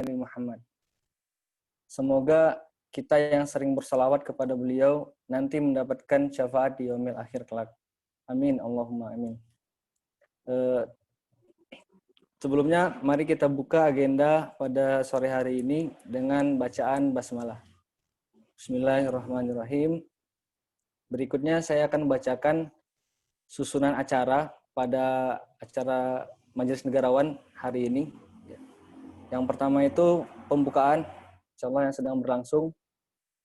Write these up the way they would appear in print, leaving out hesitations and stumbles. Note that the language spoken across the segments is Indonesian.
Muhammad. Semoga kita yang sering bersalawat kepada beliau nanti mendapatkan syafaat di yaumil akhir kelak. Amin, Allahumma amin. Sebelumnya, mari kita buka agenda pada sore hari ini dengan bacaan basmalah. Bismillahirrahmanirrahim. Berikutnya saya akan membacakan susunan acara pada acara Majelis Negarawan hari ini. Yang pertama itu pembukaan, insyaallah yang sedang berlangsung.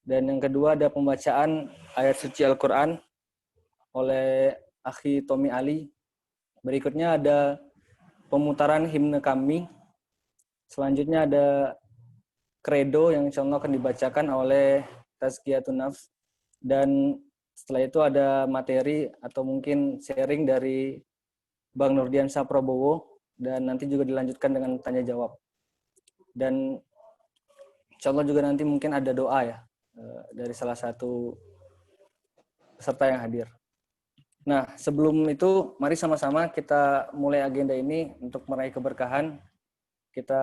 Dan yang kedua ada pembacaan ayat suci Al-Quran oleh Akhi Tommy Ali. Berikutnya ada pemutaran himne kami. Selanjutnya ada kredo yang insyaallah akan dibacakan oleh Tazkiyatun Nafs. Dan setelah itu ada materi atau mungkin sharing dari Bang Nurdiansyah Prabowo. Dan nanti juga dilanjutkan dengan tanya jawab. Dan insyaallah juga nanti mungkin ada doa ya dari salah satu peserta yang hadir. Nah, sebelum itu mari sama-sama kita mulai agenda ini untuk meraih keberkahan. Kita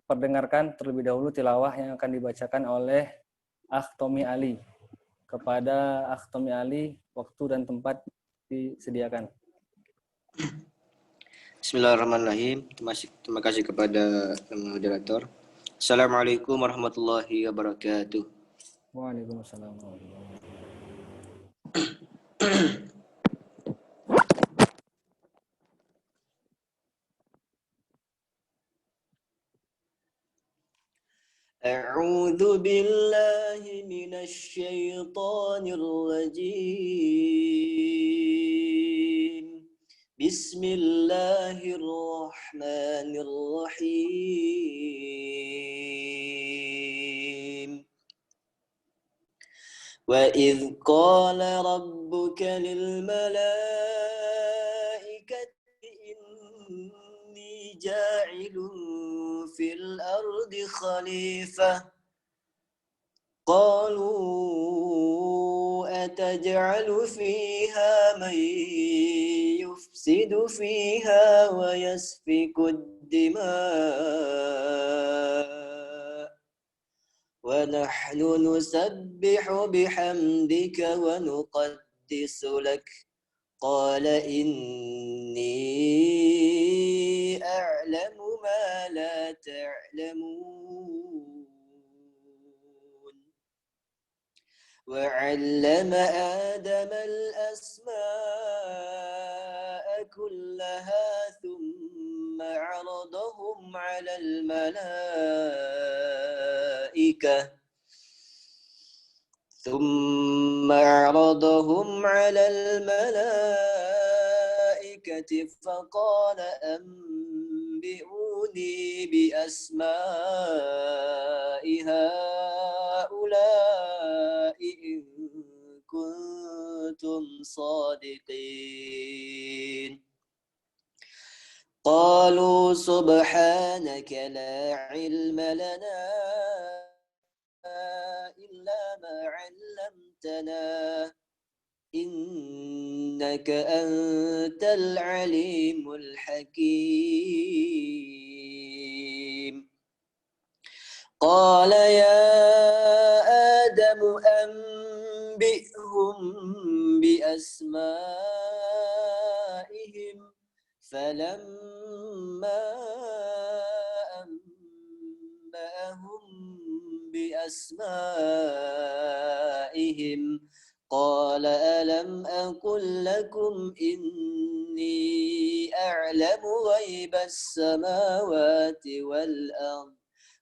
perdengarkan terlebih dahulu tilawah yang akan dibacakan oleh Akh Tommy Ali. Kepada Akh Tommy Ali, waktu dan tempat disediakan. Bismillahirrahmanirrahim. Terima kasih kepada moderator. Assalamualaikum warahmatullahi wabarakatuh. Waalaikumsalam warahmatullahi wabarakatuh. A'udzu billahi minasy syaithanir rajim. Bismillahirrahmanirrahim. Wa idh qala rabbuka lil malaikati inni ja'ilun fil ardi khalifah. قالوا أتجعل فيها من يفسد فيها ويسفك الدماء ونحن نسبح بحمدك ونقدس لك قال إني أعلم ما لا تعلمون وعلم آدم الأسماء كلها ثم عرضهم على الملائكة فقال أنبئوني بأسماء هؤلاء إن كنتم صادقين قالوا سبحانك لا علم لنا إلا ما علمتنا إنك أنت العليم الحكيم قال يا آدم أنبئهم بأسمائهم فلما أنبأهم بأسمائهم قال ألم أقل لكم إني أعلم غيب السماوات والأرض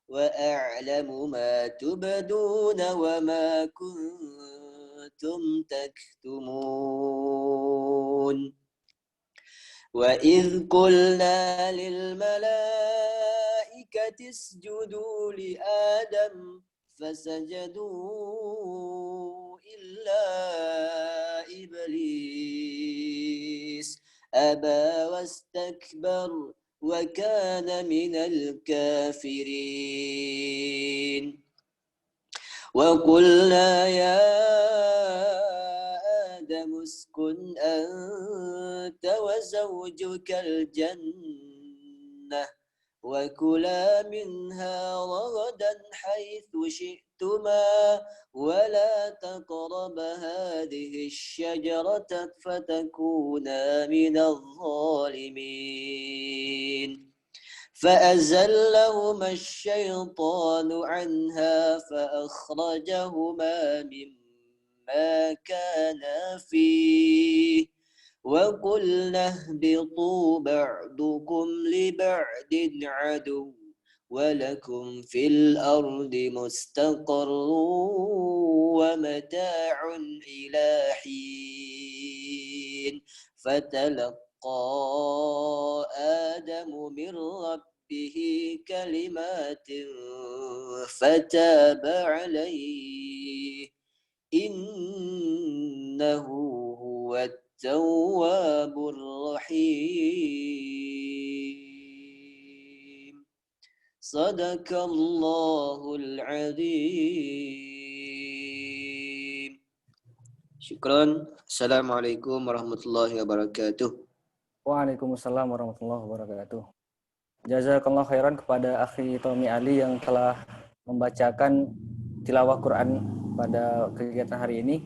وأعلم ما تبدون وما كنتم تكتمون وإذ قلنا للملائكة اسجدوا لآدم فسجدوا إلا إبليس أبى واستكبر وكان من الكافرين وقلنا يا آدم اسكن أنت وزوجك الجنة وكلا منها رغدا حيث شئتما ولا تقرب هذه الشجرة فتكونا من الظالمين فأزلهما الشيطان عنها فأخرجهما مما كانا فيه وقلنا اهبطوا بعضكم لبعض عدو ولكم في الأرض مستقر ومتاع إلى حين فتلقى آدم من ربه كلمات فتاب عليه إنه هو التواب الرحيم صدق الله العظيم شكرا السلام عليكم ورحمة الله وبركاته. Waalaikumsalam warahmatullahi wabarakatuh. Jazakallah khairan kepada akhi Tommy Ali yang telah membacakan tilawah Quran pada kegiatan hari ini.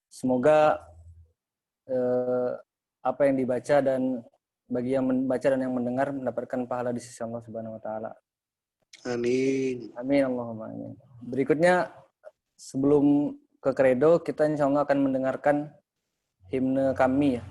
Semoga apa yang dibaca dan bagi yang membaca dan yang mendengar mendapatkan pahala di sisi Allah Subhanahu wa taala. Amin. Amin Allahumma amin. Berikutnya sebelum ke kredo kita insyaallah akan mendengarkan himne kami ya.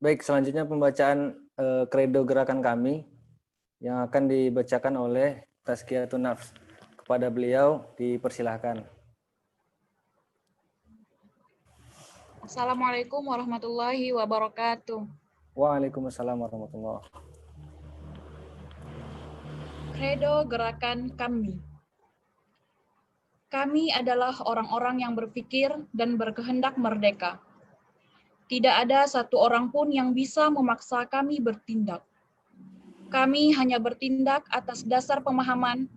Baik, selanjutnya pembacaan kredo gerakan kami yang akan dibacakan oleh Tazkiyatun Nafs. Kepada beliau dipersilahkan. Assalamualaikum warahmatullahi wabarakatuh. Waalaikumsalam warahmatullahi wabarakatuh. Kredo gerakan kami. Kami adalah orang-orang yang berpikir dan berkehendak merdeka. Tidak ada satu orang pun yang bisa memaksa kami bertindak. Kami hanya bertindak atas dasar pemahaman,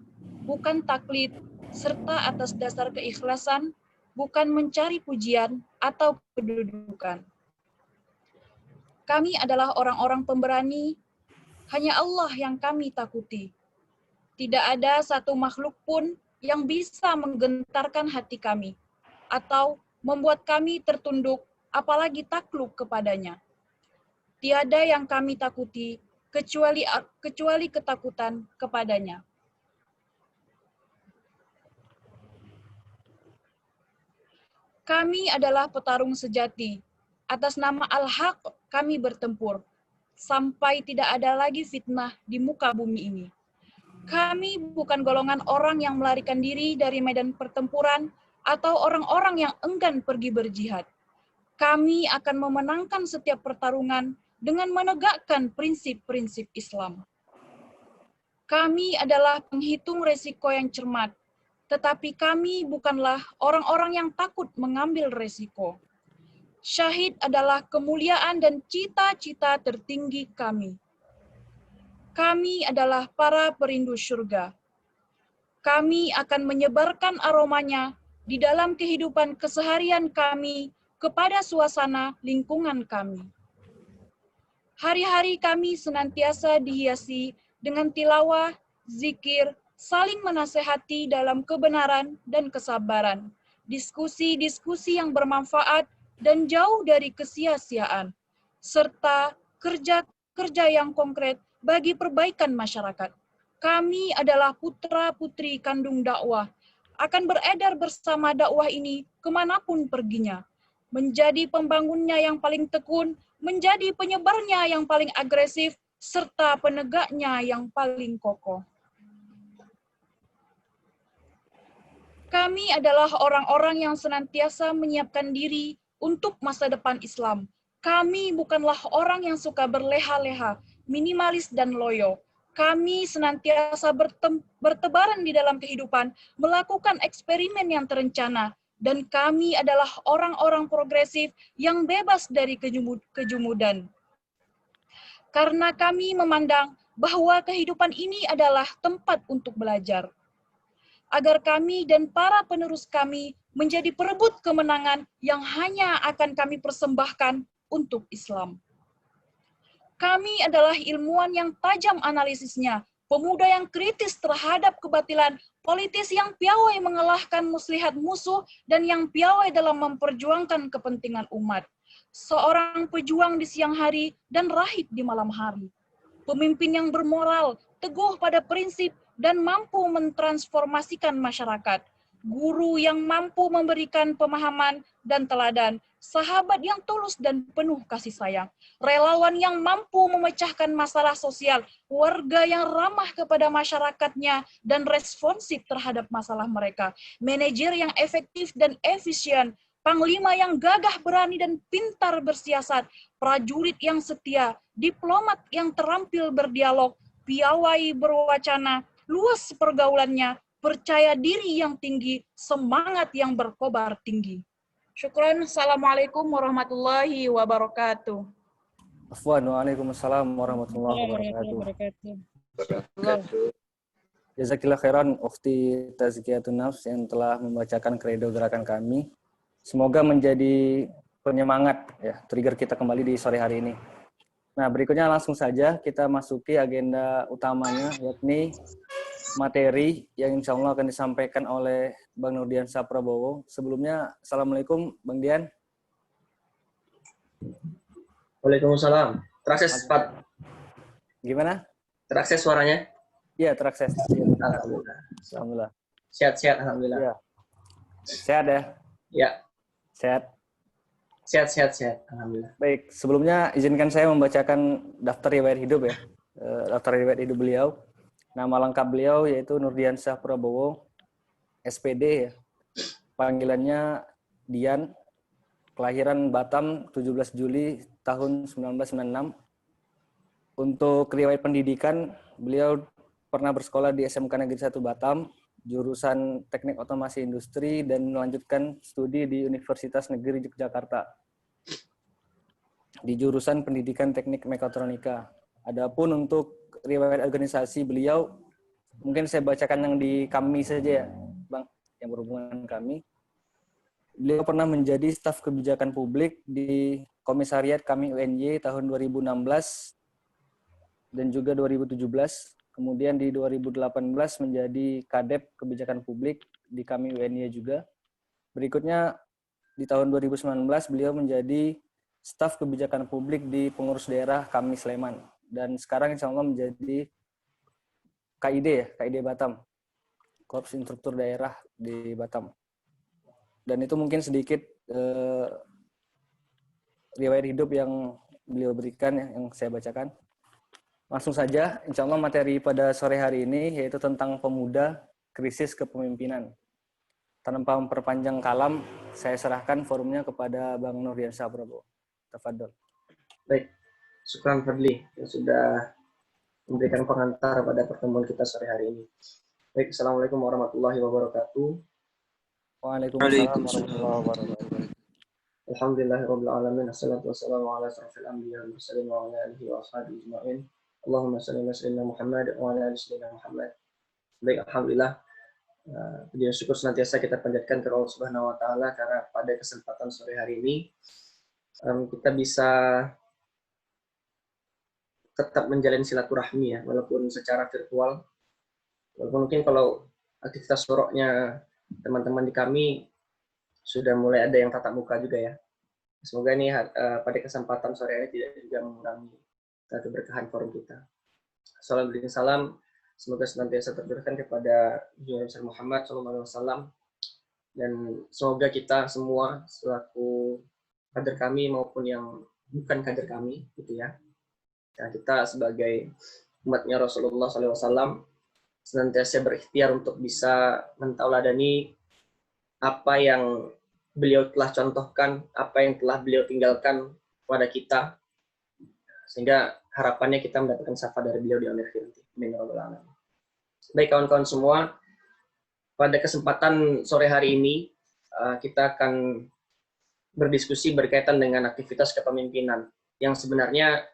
bukan taklid, serta atas dasar keikhlasan, bukan mencari pujian atau kedudukan. Kami adalah orang-orang pemberani, hanya Allah yang kami takuti. Tidak ada satu makhluk pun yang bisa menggentarkan hati kami, atau membuat kami tertunduk, apalagi takluk kepadanya. Tiada yang kami takuti, kecuali ketakutan kepadanya. Kami adalah petarung sejati. Atas nama Al-Haq kami bertempur, sampai tidak ada lagi fitnah di muka bumi ini. Kami bukan golongan orang yang melarikan diri dari medan pertempuran atau orang-orang yang enggan pergi berjihad. Kami akan memenangkan setiap pertarungan dengan menegakkan prinsip-prinsip Islam. Kami adalah penghitung resiko yang cermat, tetapi kami bukanlah orang-orang yang takut mengambil resiko. Syahid adalah kemuliaan dan cita-cita tertinggi kami. Kami adalah para perindu surga. Kami akan menyebarkan aromanya di dalam kehidupan keseharian kami kepada suasana lingkungan kami. Hari-hari kami senantiasa dihiasi dengan tilawah, zikir, saling menasehati dalam kebenaran dan kesabaran, diskusi-diskusi yang bermanfaat dan jauh dari kesia-siaan, serta kerja-kerja yang konkret bagi perbaikan masyarakat. Kami adalah putra-putri kandung dakwah, akan beredar bersama dakwah ini kemanapun perginya, menjadi pembangunnya yang paling tekun, menjadi penyebarnya yang paling agresif, serta penegaknya yang paling kokoh. Kami adalah orang-orang yang senantiasa menyiapkan diri untuk masa depan Islam. Kami bukanlah orang yang suka berleha-leha, minimalis dan loyo. Kami senantiasa bertebaran di dalam kehidupan, melakukan eksperimen yang terencana, dan kami adalah orang-orang progresif yang bebas dari kejumudan. Karena kami memandang bahwa kehidupan ini adalah tempat untuk belajar, agar kami dan para penerus kami menjadi perebut kemenangan yang hanya akan kami persembahkan untuk Islam. Kami adalah ilmuwan yang tajam analisisnya, pemuda yang kritis terhadap kebatilan, politis yang piawai mengalahkan muslihat musuh, dan yang piawai dalam memperjuangkan kepentingan umat. Seorang pejuang di siang hari dan rahib di malam hari. Pemimpin yang bermoral, teguh pada prinsip, dan mampu mentransformasikan masyarakat. Guru yang mampu memberikan pemahaman dan teladan, sahabat yang tulus dan penuh kasih sayang, relawan yang mampu memecahkan masalah sosial, warga yang ramah kepada masyarakatnya dan responsif terhadap masalah mereka, manajer yang efektif dan efisien, panglima yang gagah berani dan pintar bersiasat, prajurit yang setia, diplomat yang terampil berdialog, piawai berwacana, luas pergaulannya, percaya diri yang tinggi, semangat yang berkobar tinggi. Syukran. Assalamualaikum warahmatullahi wabarakatuh. Afwan, waalaikumsalam warahmatullahi wabarakatuh. Jazakillah khairan Ukhti Tazkiyatun Nafs yang telah membacakan kredo gerakan kami. Semoga menjadi penyemangat ya, trigger kita kembali di sore hari ini. Nah, berikutnya langsung saja kita masuki agenda utamanya, yakni materi yang insya Allah akan disampaikan oleh Bang Nurdiansyah Prabowo. Sebelumnya, Assalamualaikum Bang Dian. Waalaikumsalam. Terakses, Pak. Gimana? Terakses suaranya? Iya, terakses. Alhamdulillah. Alhamdulillah. Sehat-sehat, alhamdulillah. Ya. Sehat ya? Ya. Sehat. Sehat. Alhamdulillah. Baik, sebelumnya izinkan saya membacakan daftar riwayat hidup ya. Daftar riwayat hidup beliau. Nama lengkap beliau yaitu Nurdiansyah Prabowo, SPD ya. Panggilannya Dian. kelahiran Batam 17 Juli tahun 1996. Untuk riwayat pendidikan, beliau pernah bersekolah di SMK Negeri 1 Batam, jurusan Teknik Otomasi Industri, dan melanjutkan studi di Universitas Negeri Yogyakarta di jurusan Pendidikan Teknik Mekatronika. Adapun untuk riwayat organisasi beliau, mungkin saya bacakan yang di kami saja ya, Bang, yang berhubungan kami. Beliau pernah menjadi staf kebijakan publik di Komisariat Kami UNY tahun 2016 dan juga 2017. Kemudian di 2018 menjadi Kadep Kebijakan Publik di Kami UNY juga. Berikutnya di tahun 2019 beliau menjadi staf kebijakan publik di pengurus daerah Kami Sleman. Dan sekarang insya Allah menjadi KID ya, KID Batam, Korps Instruktur Daerah di Batam. Dan itu mungkin sedikit riwayat hidup yang beliau berikan ya, yang saya bacakan. Langsung saja, insya Allah materi pada sore hari ini yaitu tentang pemuda, krisis kepemimpinan. Tanpa memperpanjang kalam, saya serahkan forumnya kepada Bang Nurdiansyah Prabowo. Tafadhol. Baik, syukran Fadli yang sudah memberikan pengantar pada pertemuan kita sore hari ini. Baik, Assalamualaikum warahmatullahi wabarakatuh. Waalaikumsalam warahmatullahi wabarakatuh. Alhamdulillahirabbil alamin. Assalatu wassalamu ala asrofil anbiya wal mursalin wa ala alihi wa ashabihi ajma'in. Allahumma shalli ala sayyidina Muhammad wa ala ali sayyidina Muhammad. Baik, alhamdulillah. Puji syukur senantiasa kita panjatkan ke Allah Subhanahu wa taala karena pada kesempatan sore hari ini kita bisa tetap menjalin silaturahmi ya, walaupun secara virtual. Walaupun mungkin kalau aktivitas soroknya teman-teman di kami sudah mulai ada yang tatap muka juga ya. Semoga ini pada kesempatan sore ini tidak juga mengurangi keberkahan forum kita. Salam, semoga senantiasa tercurahkan kepada Nabi Muhammad SAW, dan semoga kita semua selaku kader kami maupun yang bukan kader kami, gitu ya. Dan kita sebagai umatnya Rasulullah SAW senantiasa berikhtiar untuk bisa mentauladani apa yang beliau telah contohkan, apa yang telah beliau tinggalkan kepada kita, sehingga harapannya kita mendapatkan syafaat dari beliau di akhir nanti. Baik kawan-kawan semua, pada kesempatan sore hari ini kita akan berdiskusi berkaitan dengan aktivitas kepemimpinan yang sebenarnya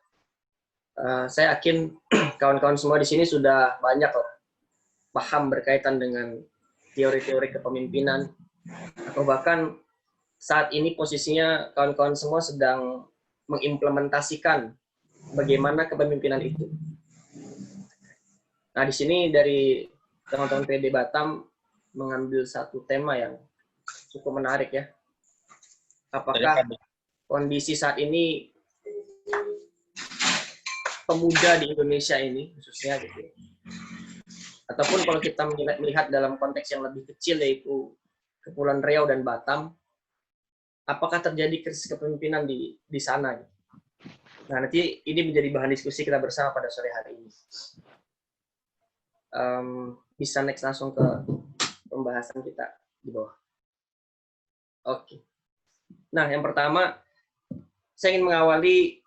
saya yakin kawan-kawan semua di sini sudah banyak paham berkaitan dengan teori-teori kepemimpinan, atau bahkan saat ini posisinya kawan-kawan semua sedang mengimplementasikan bagaimana kepemimpinan itu. Nah, di sini dari teman-teman PD Batam mengambil satu tema yang cukup menarik ya. Apakah kondisi saat ini pemuda di Indonesia ini khususnya gitu, ataupun kalau kita melihat dalam konteks yang lebih kecil yaitu Kepulauan Riau dan Batam, apakah terjadi krisis kepemimpinan di sana? Nah, nanti ini menjadi bahan diskusi kita bersama pada sore hari ini. Bisa next langsung ke pembahasan kita di bawah. Oke. Nah, yang pertama, saya ingin mengawali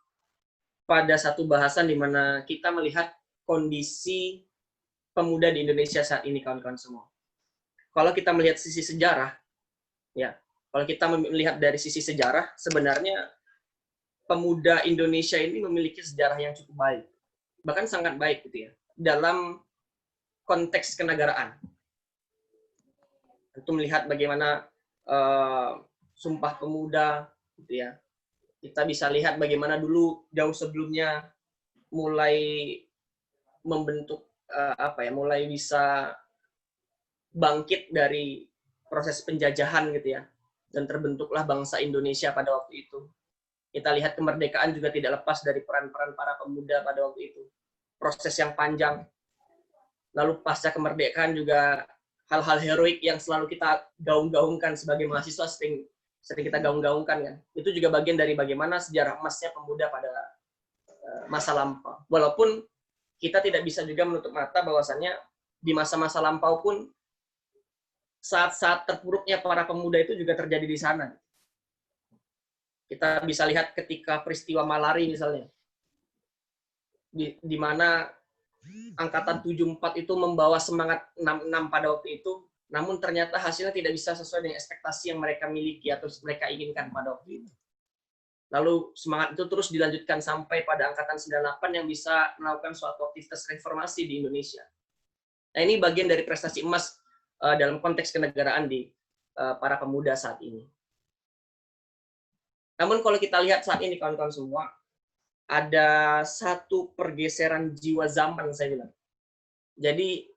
pada satu bahasan di mana kita melihat kondisi pemuda di Indonesia saat ini, kawan-kawan semua. Kalau kita melihat sisi sejarah, ya, kalau kita melihat dari sisi sejarah, sebenarnya pemuda Indonesia ini memiliki sejarah yang cukup baik, bahkan sangat baik gitu ya, dalam konteks kenegaraan. Tentu melihat bagaimana Sumpah Pemuda, gitu ya. Kita bisa lihat bagaimana dulu jauh sebelumnya mulai membentuk mulai bisa bangkit dari proses penjajahan gitu ya, dan terbentuklah bangsa Indonesia pada waktu itu. Kita lihat kemerdekaan juga tidak lepas dari peran-peran para pemuda pada waktu itu. Proses yang panjang. Lalu pasca kemerdekaan juga hal-hal heroik yang selalu kita gaung-gaungkan sebagai mahasiswa, sering kita gaung-gaungkan kan. Itu juga bagian dari bagaimana sejarah emasnya pemuda pada masa lampau. Walaupun kita tidak bisa juga menutup mata bahwasannya di masa-masa lampau pun saat-saat terpuruknya para pemuda itu juga terjadi di sana. Kita bisa lihat ketika peristiwa Malari misalnya, di mana angkatan 74 itu membawa semangat 66 pada waktu itu, namun ternyata hasilnya tidak bisa sesuai dengan ekspektasi yang mereka miliki atau mereka inginkan pada waktu itu. Lalu semangat itu terus dilanjutkan sampai pada angkatan 98 yang bisa melakukan suatu aktivitas reformasi di Indonesia. Nah, ini bagian dari prestasi emas dalam konteks kenegaraan di para pemuda saat ini. Namun kalau kita lihat saat ini kawan-kawan semua, ada satu pergeseran jiwa zaman, saya bilang. Jadi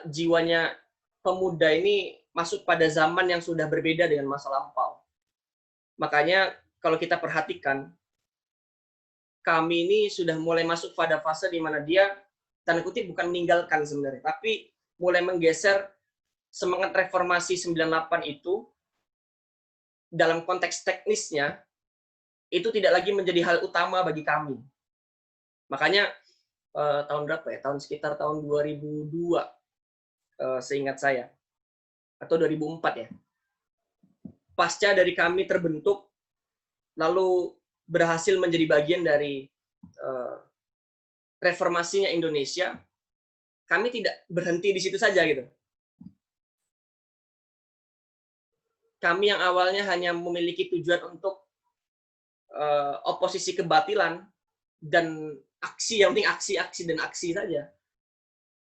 jiwanya pemuda ini masuk pada zaman yang sudah berbeda dengan masa lampau. Makanya kalau kita perhatikan, kami ini sudah mulai masuk pada fase di mana dia, tanda kutip, bukan meninggalkan sebenarnya, tapi mulai menggeser semangat reformasi 98 itu dalam konteks teknisnya, itu tidak lagi menjadi hal utama bagi kami. Makanya tahun berapa ya? Sekitar tahun 2002, seingat saya. Atau 2004 ya. Pasca dari kami terbentuk, lalu berhasil menjadi bagian dari reformasinya Indonesia, kami tidak berhenti di situ saja gitu. Kami yang awalnya hanya memiliki tujuan untuk oposisi kebatilan dan aksi, yang penting aksi dan aksi saja,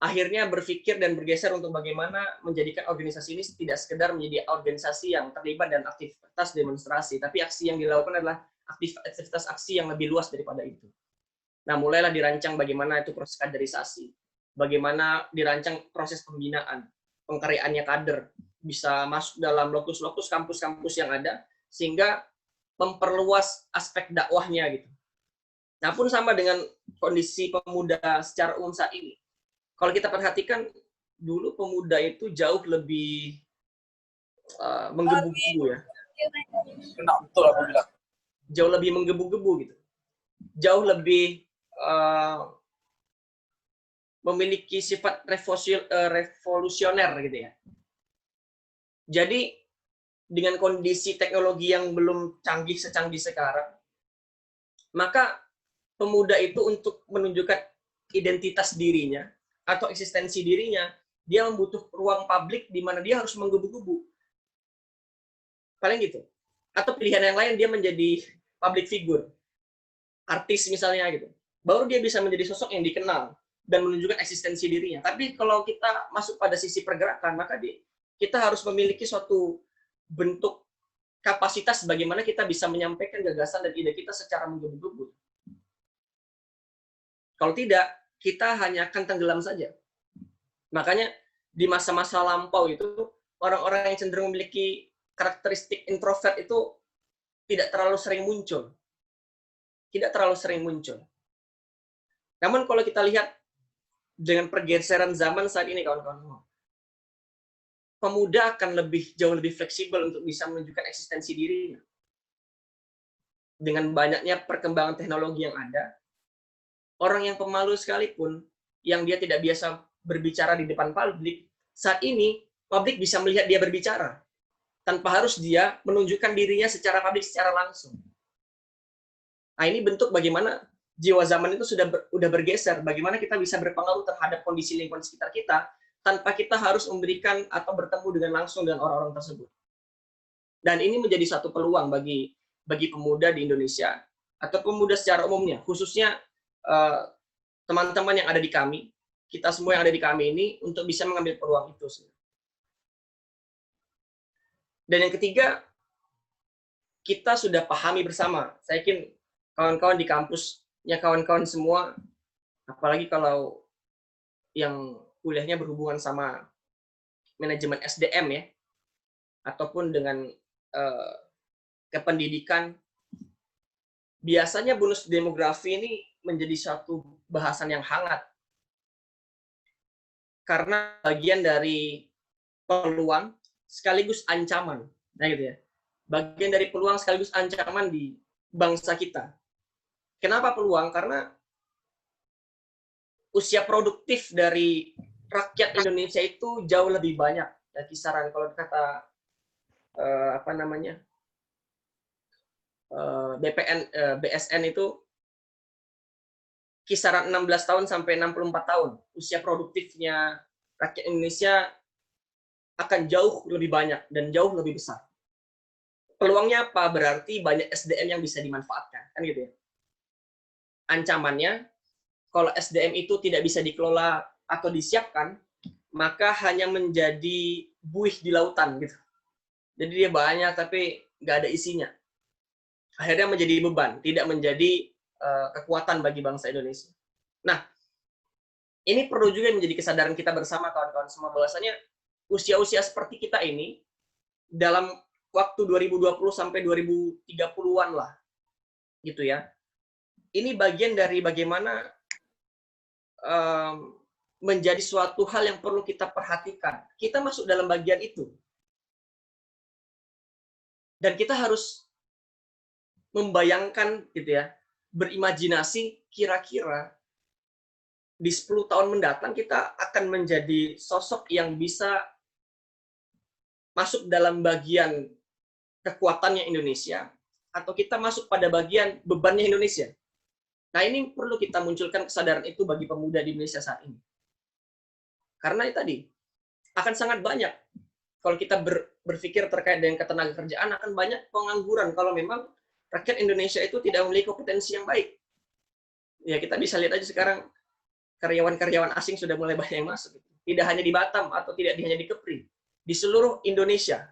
akhirnya berpikir dan bergeser untuk bagaimana menjadikan organisasi ini tidak sekedar menjadi organisasi yang terlibat dan aktivitas demonstrasi, tapi aksi yang dilakukan adalah aktivitas aksi yang lebih luas daripada itu. Nah, mulailah dirancang bagaimana itu proses kaderisasi, bagaimana dirancang proses pembinaan, pengkaryaannya kader, bisa masuk dalam lokus-lokus kampus-kampus yang ada, sehingga memperluas aspek dakwahnya gitu. Nah, pun sama dengan kondisi pemuda secara umum saat ini. Kalau kita perhatikan, dulu pemuda itu jauh lebih menggebu-gebu ya. Betul aku bilang. Jauh lebih menggebu-gebu gitu. Jauh lebih memiliki sifat revolusioner gitu ya. Jadi dengan kondisi teknologi yang belum canggih secanggih sekarang, maka pemuda itu untuk menunjukkan identitas dirinya atau eksistensi dirinya, dia membutuh ruang publik di mana dia harus menggebu-gebu. Paling gitu. Atau pilihan yang lain, dia menjadi public figure. Artis misalnya gitu. Baru dia bisa menjadi sosok yang dikenal dan menunjukkan eksistensi dirinya. Tapi kalau kita masuk pada sisi pergerakan, maka kita harus memiliki suatu bentuk kapasitas bagaimana kita bisa menyampaikan gagasan dan ide kita secara menggebu-gebu. Kalau tidak, kita hanya akan tenggelam saja. Makanya di masa-masa lampau itu, orang-orang yang cenderung memiliki karakteristik introvert itu tidak terlalu sering muncul. Tidak terlalu sering muncul. Namun kalau kita lihat dengan pergeseran zaman saat ini, kawan-kawan, pemuda akan jauh lebih fleksibel untuk bisa menunjukkan eksistensi dirinya. Dengan banyaknya perkembangan teknologi yang ada, orang yang pemalu sekalipun, yang dia tidak biasa berbicara di depan publik, saat ini publik bisa melihat dia berbicara, tanpa harus dia menunjukkan dirinya secara publik, secara langsung. Nah, ini bentuk bagaimana jiwa zaman itu sudah bergeser, bagaimana kita bisa berpengaruh terhadap kondisi lingkungan sekitar kita, tanpa kita harus memberikan atau bertemu dengan langsung dengan orang-orang tersebut. Dan ini menjadi satu peluang bagi pemuda di Indonesia, atau pemuda secara umumnya, khususnya teman-teman yang ada di kami, kita semua yang ada di kami ini, untuk bisa mengambil peluang itu. Dan yang ketiga, kita sudah pahami bersama. Saya yakin kawan-kawan di kampusnya, kawan-kawan semua, apalagi kalau yang kuliahnya berhubungan sama manajemen SDM ya, ataupun dengan kependidikan, biasanya bonus demografi ini menjadi satu bahasan yang hangat. Karena bagian dari peluang sekaligus ancaman. Nah gitu ya. Bagian dari peluang sekaligus ancaman di bangsa kita. Kenapa peluang? Karena usia produktif dari rakyat Indonesia itu jauh lebih banyak. Ya, kisaran kalau kata BSN itu kisaran 16 tahun sampai 64 tahun. Usia produktifnya rakyat Indonesia akan jauh lebih banyak dan jauh lebih besar. Peluangnya apa? Berarti banyak SDM yang bisa dimanfaatkan, kan gitu ya. Ancamannya, kalau SDM itu tidak bisa dikelola atau disiapkan, maka hanya menjadi buih di lautan gitu. Jadi dia banyak tapi nggak ada isinya. Akhirnya menjadi beban, tidak menjadi kekuatan bagi bangsa Indonesia. Nah, ini perlu juga menjadi kesadaran kita bersama kawan-kawan semua, bahwasanya usia-usia seperti kita ini dalam waktu 2020 sampai 2030-an lah, gitu ya. Ini bagian dari bagaimana menjadi suatu hal yang perlu kita perhatikan. Kita masuk dalam bagian itu. Dan kita harus membayangkan gitu ya, berimajinasi kira-kira di 10 tahun mendatang kita akan menjadi sosok yang bisa masuk dalam bagian kekuatannya Indonesia atau kita masuk pada bagian bebannya Indonesia. Nah, ini perlu kita munculkan kesadaran itu bagi pemuda di Indonesia saat ini. Karena itu tadi akan sangat banyak kalau kita berpikir terkait dengan ketenagakerjaan, akan banyak pengangguran kalau memang rakyat Indonesia itu tidak memiliki kompetensi yang baik. Ya, kita bisa lihat aja sekarang karyawan-karyawan asing sudah mulai banyak yang masuk. Tidak hanya di Batam atau tidak hanya di Kepri. Di seluruh Indonesia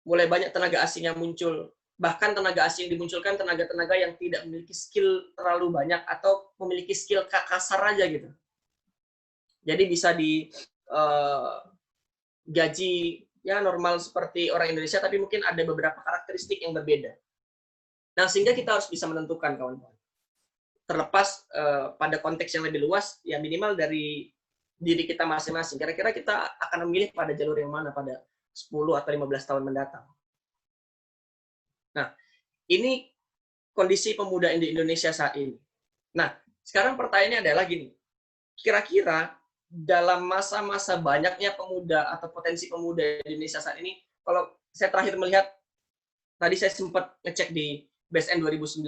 mulai banyak tenaga asing yang muncul. Bahkan tenaga asing dimunculkan tenaga-tenaga yang tidak memiliki skill terlalu banyak atau memiliki skill kasar aja gitu. Jadi bisa di gaji ya normal seperti orang Indonesia, tapi mungkin ada beberapa karakteristik yang berbeda. Nah, sehingga kita harus bisa menentukan, kawan-kawan. Terlepas pada konteks yang lebih luas, ya minimal dari diri kita masing-masing. Kira-kira kita akan memilih pada jalur yang mana pada 10 atau 15 tahun mendatang. Nah, ini kondisi pemuda di Indonesia saat ini. Nah, sekarang pertanyaannya adalah gini. Kira-kira dalam masa-masa banyaknya pemuda atau potensi pemuda di Indonesia saat ini, kalau saya terakhir melihat, tadi saya sempat ngecek di BSN 2019,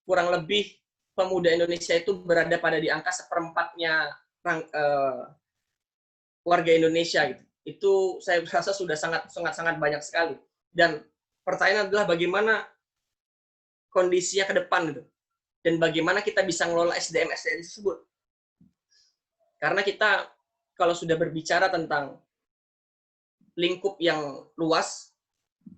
kurang lebih pemuda Indonesia itu berada pada di angka 1/4-nya warga Indonesia gitu. Itu saya rasa sudah sangat banyak sekali. Dan pertanyaan adalah bagaimana kondisinya ke depan gitu. Dan bagaimana kita bisa ngelola SDM tersebut. Karena kita kalau sudah berbicara tentang lingkup yang luas,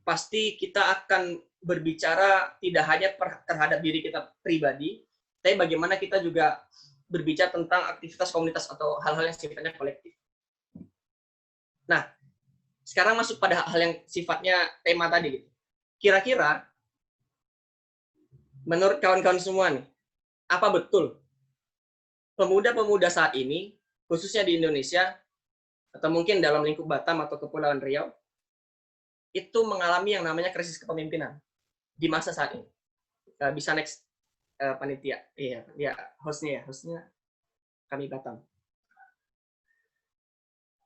pasti kita akan berbicara tidak hanya terhadap diri kita pribadi, tapi bagaimana kita juga berbicara tentang aktivitas komunitas atau hal-hal yang sifatnya kolektif. Nah, sekarang masuk pada hal yang sifatnya tema tadi. Kira-kira, menurut kawan-kawan semua nih, apa betul pemuda-pemuda saat ini, khususnya di Indonesia, atau mungkin dalam lingkup Batam atau Kepulauan Riau, itu mengalami yang namanya krisis kepemimpinan di masa saat ini? Bisa next panitia, iya, hostnya kami Batam.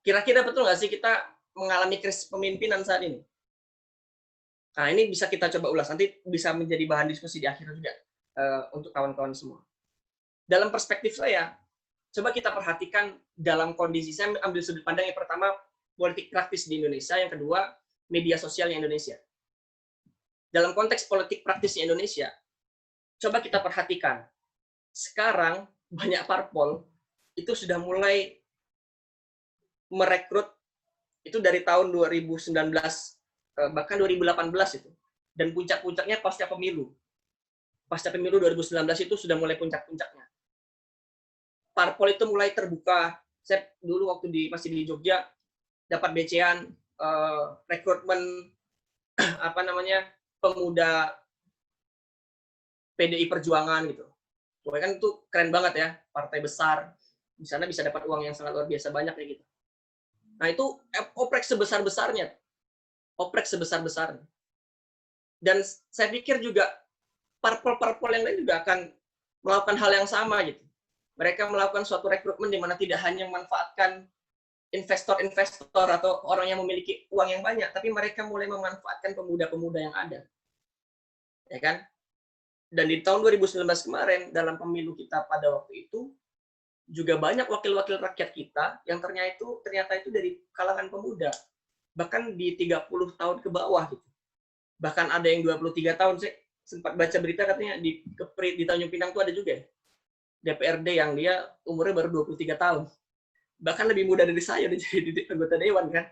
Kira-kira betul nggak sih kita mengalami krisis kepemimpinan saat ini? Nah, ini bisa kita coba ulas, nanti bisa menjadi bahan diskusi di akhir juga untuk kawan-kawan semua. Dalam perspektif saya, coba kita perhatikan dalam kondisi, saya ambil sudut pandang yang pertama, politik praktis di Indonesia, yang kedua, media sosialnya Indonesia. Dalam konteks politik praktis di Indonesia, coba kita perhatikan, sekarang banyak parpol itu sudah mulai merekrut, itu dari tahun 2019, bahkan 2018 itu, dan puncak-puncaknya pasca pemilu. Pasca pemilu 2019 itu sudah mulai puncak-puncaknya. Parpol itu mulai terbuka. Saya dulu waktu masih di Jogja dapat BC-an rekrutmen pemuda PDI Perjuangan gitu. Pokoknya kan itu keren banget ya, partai besar. Di sana bisa dapat uang yang sangat luar biasa banyak kayak gitu. Nah, itu oprek sebesar-besarnya. Oprek sebesar-besarnya. Dan saya pikir juga parpol-parpol yang lain juga akan melakukan hal yang sama gitu. Mereka melakukan suatu rekrutmen di mana tidak hanya memanfaatkan investor-investor atau orang yang memiliki uang yang banyak, tapi mereka mulai memanfaatkan pemuda-pemuda yang ada. ya kan? Dan di tahun 2019 kemarin dalam pemilu kita pada waktu itu juga banyak wakil-wakil rakyat kita yang ternyata itu dari kalangan pemuda, bahkan di 30 tahun ke bawah gitu. Bahkan ada yang 23 tahun. Saya sempat baca berita katanya di Tanjung Pinang itu ada juga ya, DPRD yang dia umurnya baru 23 tahun. Bahkan lebih muda dari saya udah jadi anggota dewan kan.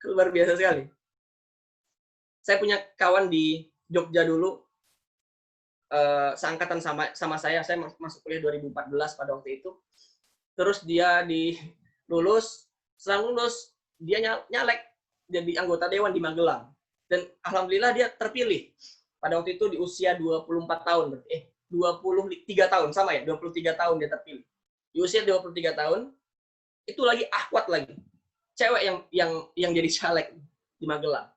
Luar biasa sekali. Saya punya kawan di Jogja dulu, seangkatan sama saya masuk kuliah 2014 pada waktu itu. Terus dia setelah lulus dia nyalek jadi anggota dewan di Magelang. Dan alhamdulillah dia terpilih. Pada waktu itu di usia 24 tahun, 23 tahun sama ya, 23 tahun dia terpilih. Di usia 23 tahun itu lagi akhwat lagi. Cewek yang jadi caleg di Magelang.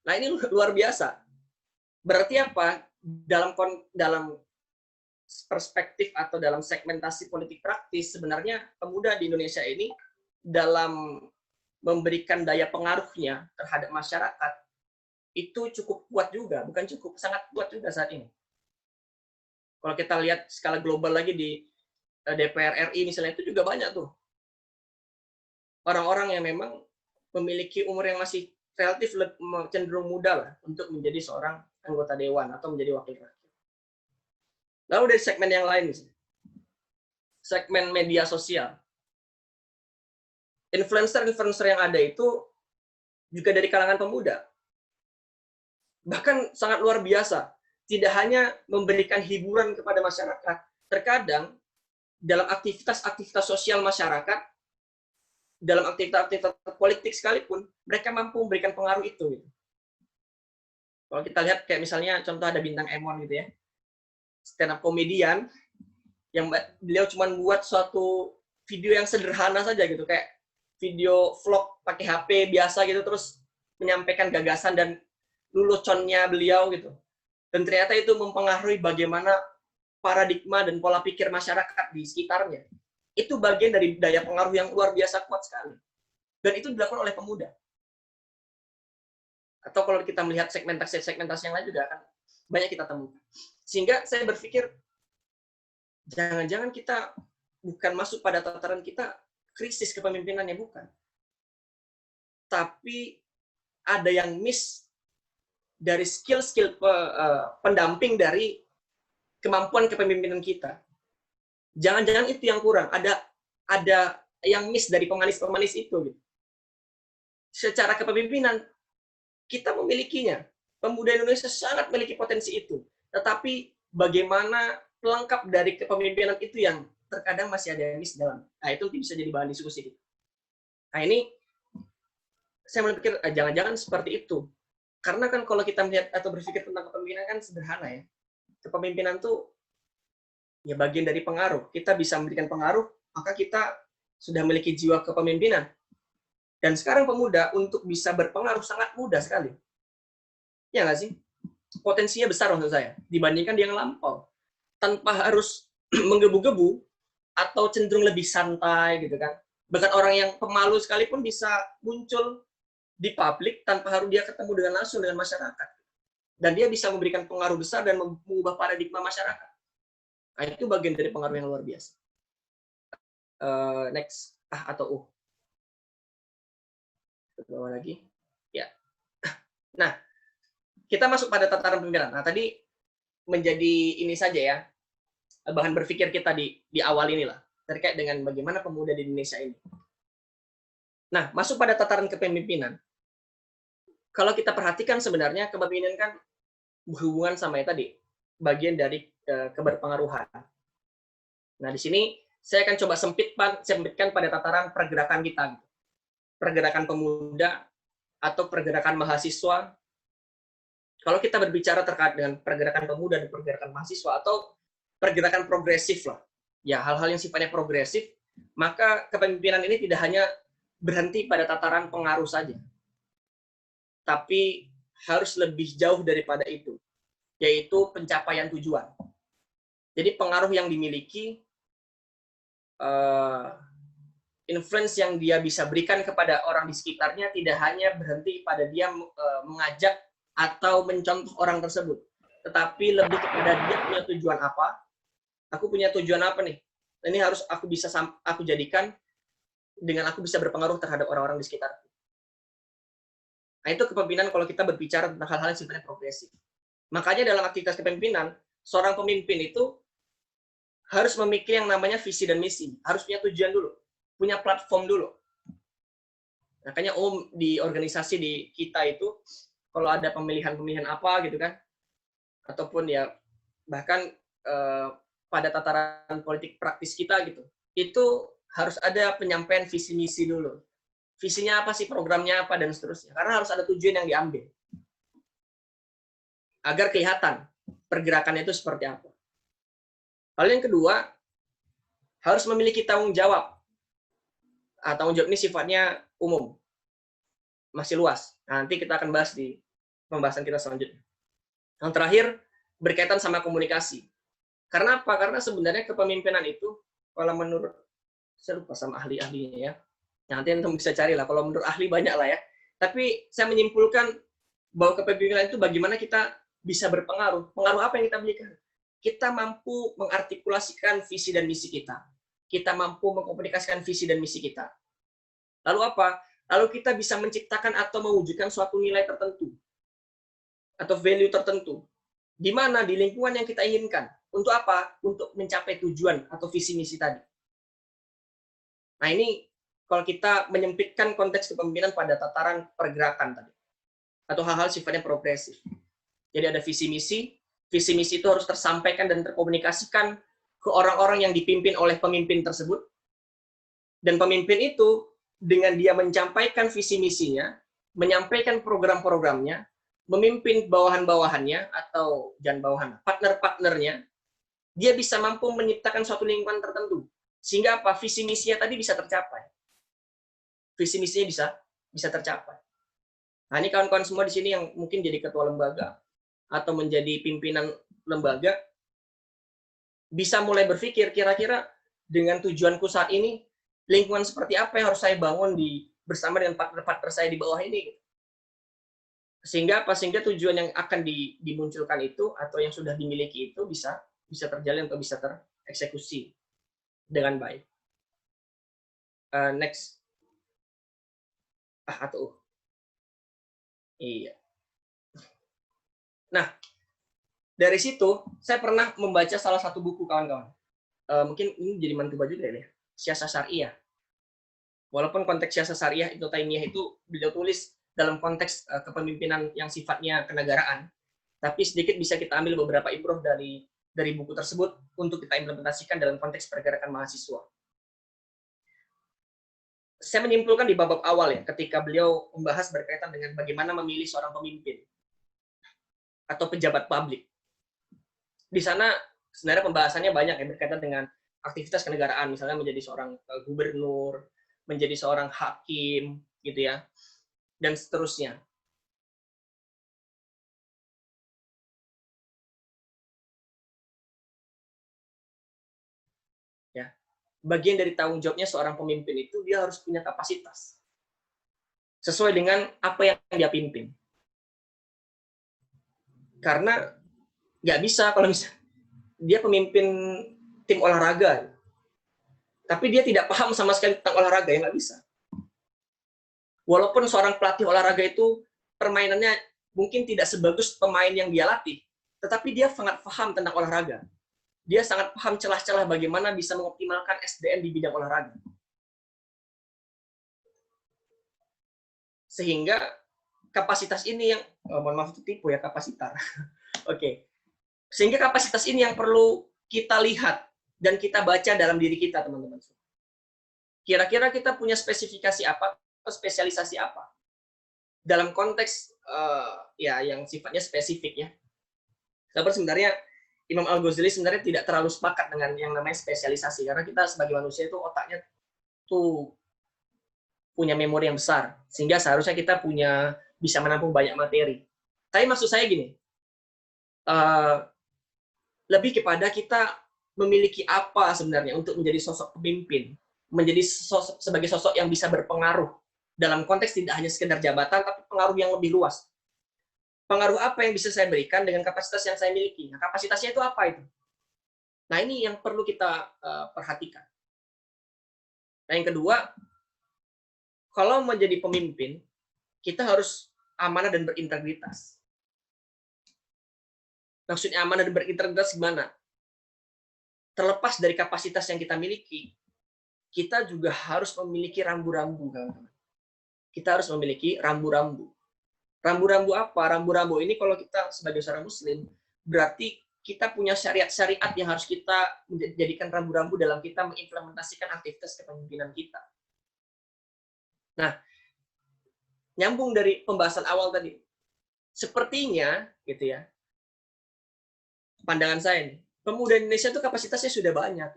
Nah, ini luar biasa. Berarti apa? Dalam perspektif atau dalam segmentasi politik praktis, sebenarnya pemuda di Indonesia ini dalam memberikan daya pengaruhnya terhadap masyarakat itu cukup kuat juga, bukan cukup, sangat kuat juga saat ini. Kalau kita lihat skala global lagi di DPR RI misalnya, itu juga banyak tuh orang-orang yang memang memiliki umur yang masih relatif cenderung muda lah untuk menjadi seorang anggota dewan atau menjadi wakil rakyat. Lalu dari segmen yang lain, segmen media sosial. Influencer yang ada itu juga dari kalangan pemuda. Bahkan sangat luar biasa. Tidak hanya memberikan hiburan kepada masyarakat, terkadang dalam aktivitas-aktivitas sosial masyarakat, dalam aktivitas politik sekalipun, mereka mampu memberikan pengaruh itu. Kalau kita lihat kayak misalnya contoh ada Bintang Emon gitu ya, stand up komedian yang beliau cuma buat suatu video yang sederhana saja gitu, kayak video vlog pakai HP biasa gitu, terus menyampaikan gagasan dan leluconnya beliau gitu. Dan ternyata itu mempengaruhi bagaimana paradigma dan pola pikir masyarakat di sekitarnya. Itu bagian dari daya pengaruh yang luar biasa kuat sekali. Dan itu dilakukan oleh pemuda. Atau kalau kita melihat segmentasi yang lain juga akan banyak kita temukan. Sehingga saya berpikir, jangan-jangan kita bukan masuk pada tataran kita krisis kepemimpinannya, bukan. Tapi ada yang miss dari skill-skill pendamping dari kemampuan kepemimpinan kita. Jangan-jangan itu yang kurang. Ada yang miss dari pemanis-pemanis itu. Gitu. Secara kepemimpinan, kita memilikinya. Pemuda Indonesia sangat memiliki potensi itu. Tetapi bagaimana pelengkap dari kepemimpinan itu yang terkadang masih ada yang miss dalam. Nah, itu bisa jadi bahan diskusi. Nah, ini saya berpikir jangan-jangan seperti itu. Karena kan kalau kita melihat atau berpikir tentang kepemimpinan kan sederhana ya. Kepemimpinan tuh ya bagian dari pengaruh. Kita bisa memberikan pengaruh, maka kita sudah memiliki jiwa kepemimpinan. Dan sekarang pemuda untuk bisa berpengaruh sangat mudah sekali. Ya nggak sih? Potensinya besar maksud saya, dibandingkan yang lampau. Tanpa harus menggebu-gebu, atau cenderung lebih santai gitu kan. Bahkan orang yang pemalu sekalipun bisa muncul di publik tanpa harus dia ketemu dengan langsung dengan masyarakat. Dan dia bisa memberikan pengaruh besar dan mengubah paradigma masyarakat. Nah, itu bagian dari pengaruh yang luar biasa. Next, atau U. Bawah lagi. Ya. Nah, kita masuk pada tataran pemimpinan. Nah, tadi menjadi ini saja ya, bahan berpikir kita di awal inilah, terkait dengan bagaimana pemuda di Indonesia ini. Nah, masuk pada tataran kepemimpinan. Kalau kita perhatikan sebenarnya kepemimpinan kan berhubungan sama yang tadi, bagian dari keberpengaruhan. Nah, di sini saya akan coba sempitkan pada tataran pergerakan kita. Pergerakan pemuda atau pergerakan mahasiswa. Kalau kita berbicara terkait dengan pergerakan pemuda dan pergerakan mahasiswa atau pergerakan progresif lah, ya hal-hal yang sifatnya progresif, maka kepemimpinan ini tidak hanya berhenti pada tataran pengaruh saja, tapi harus lebih jauh daripada itu, yaitu pencapaian tujuan. Jadi pengaruh yang dimiliki, influence yang dia bisa berikan kepada orang di sekitarnya tidak hanya berhenti pada dia mengajak atau mencontoh orang tersebut, tetapi lebih kepada dia punya tujuan apa. Aku punya tujuan apa nih? Ini harus aku jadikan dengan aku bisa berpengaruh terhadap orang-orang di sekitar. Nah, itu kepemimpinan kalau kita berbicara tentang hal-hal yang sifatnya progresif. Makanya dalam aktivitas kepemimpinan, seorang pemimpin itu harus memiliki yang namanya visi dan misi. Harus punya tujuan dulu. Punya platform dulu. Makanya di organisasi di kita itu, kalau ada pemilihan-pemilihan apa gitu kan, ataupun ya bahkan pada tataran politik praktis kita gitu, itu harus ada penyampaian visi misi dulu. Visinya apa sih, programnya apa, dan seterusnya. Karena harus ada tujuan yang diambil. Agar kelihatan pergerakannya itu seperti apa. Lalu yang kedua, harus memiliki tanggung jawab. Tanggung jawab ini sifatnya umum. Masih luas. Nah, nanti kita akan bahas di pembahasan kita selanjutnya. Yang terakhir, berkaitan sama komunikasi. Karena apa? Karena sebenarnya kepemimpinan itu, kalau menurut, saya lupa sama ahli-ahlinya ya. Nanti antum bisa cari lah. Kalau menurut ahli banyak lah ya. Tapi saya menyimpulkan bahwa kepemimpinan itu bagaimana kita bisa berpengaruh. Pengaruh apa yang kita berikan? Kita mampu mengartikulasikan visi dan misi kita. Kita mampu mengkomunikasikan visi dan misi kita. Lalu apa? Lalu kita bisa menciptakan atau mewujudkan suatu nilai tertentu. Atau value tertentu. Di mana? Di lingkungan yang kita inginkan. Untuk apa? Untuk mencapai tujuan atau visi misi tadi. Nah, ini kalau kita menyempitkan konteks kepemimpinan pada tataran pergerakan tadi. Atau hal-hal sifatnya progresif. Jadi ada visi misi itu harus tersampaikan dan terkomunikasikan ke orang-orang yang dipimpin oleh pemimpin tersebut. Dan pemimpin itu, dengan dia menyampaikan visi misinya, menyampaikan program-programnya, memimpin bawahan-bawahannya, atau jangan bawahan, partner-partnernya, dia bisa mampu menciptakan suatu lingkungan tertentu. Sehingga apa? Visi misinya tadi bisa tercapai. Visi misinya bisa tercapai. Nah, ini kawan-kawan semua di sini yang mungkin jadi ketua lembaga atau menjadi pimpinan lembaga, bisa mulai berpikir kira-kira dengan tujuanku saat ini, lingkungan seperti apa yang harus saya bangun bersama dengan partner-partner saya di bawah ini. Sehingga apa? Sehingga tujuan yang akan dimunculkan itu atau yang sudah dimiliki itu bisa terjalin atau bisa tereksekusi dengan baik. Next. Iya. Nah, dari situ saya pernah membaca salah satu buku kawan-kawan. Mungkin ini jadi mantuba juga ya, Siasah Syariah. Walaupun konteks Siasah Syariah itu Taimiyah itu beliau tulis dalam konteks kepemimpinan yang sifatnya kenegaraan, tapi sedikit bisa kita ambil beberapa ibrah dari buku tersebut untuk kita implementasikan dalam konteks pergerakan mahasiswa. Saya menyimpulkan di bab awal ya, ketika beliau membahas berkaitan dengan bagaimana memilih seorang pemimpin atau pejabat publik. Di sana sebenarnya pembahasannya banyak ya, berkaitan dengan aktivitas kenegaraan, misalnya menjadi seorang gubernur, menjadi seorang hakim, gitu ya, dan seterusnya. Ya, bagian dari tanggung jawabnya seorang pemimpin itu dia harus punya kapasitas sesuai dengan apa yang dia pimpin. Karena nggak bisa kalau misalnya dia pemimpin tim olahraga, tapi dia tidak paham sama sekali tentang olahraga, ya nggak bisa. Walaupun seorang pelatih olahraga itu permainannya mungkin tidak sebagus pemain yang dia latih, tetapi dia sangat paham tentang olahraga. Dia sangat paham celah-celah bagaimana bisa mengoptimalkan SDM di bidang olahraga. Sehingga kapasitas ini yang, mohon maaf itu tipu ya, kapasitar. Oke. Sehingga kapasitas ini yang perlu kita lihat dan kita baca dalam diri kita, teman-teman. Kira-kira kita punya spesifikasi apa atau spesialisasi apa? Dalam konteks ya yang sifatnya spesifik ya. Tapi sebenarnya Imam Al-Ghazali sebenarnya tidak terlalu sepakat dengan yang namanya spesialisasi, karena kita sebagai manusia itu otaknya tuh punya memori yang besar, sehingga seharusnya kita bisa menampung banyak materi. Tapi maksud saya gini, lebih kepada kita memiliki apa sebenarnya untuk menjadi sosok pemimpin, menjadi sebagai sosok yang bisa berpengaruh dalam konteks tidak hanya sekedar jabatan, tapi pengaruh yang lebih luas. pengaruh apa yang bisa saya berikan dengan kapasitas yang saya miliki. Nah, kapasitasnya itu apa itu? Nah, ini yang perlu kita perhatikan. Nah, yang kedua, kalau menjadi pemimpin, kita harus amanah dan berintegritas. Maksudnya amanah dan berintegritas gimana? Terlepas dari kapasitas yang kita miliki, kita juga harus memiliki rambu-rambu, kawan-kawan. Kita harus memiliki rambu-rambu. Rambu-rambu apa? Rambu-rambu ini kalau kita sebagai seorang muslim, berarti kita punya syariat-syariat yang harus kita jadikan rambu-rambu dalam kita mengimplementasikan aktivitas kepemimpinan kita. Nah, nyambung dari pembahasan awal tadi. Sepertinya, gitu ya, pandangan saya nih, pemuda Indonesia itu kapasitasnya sudah banyak.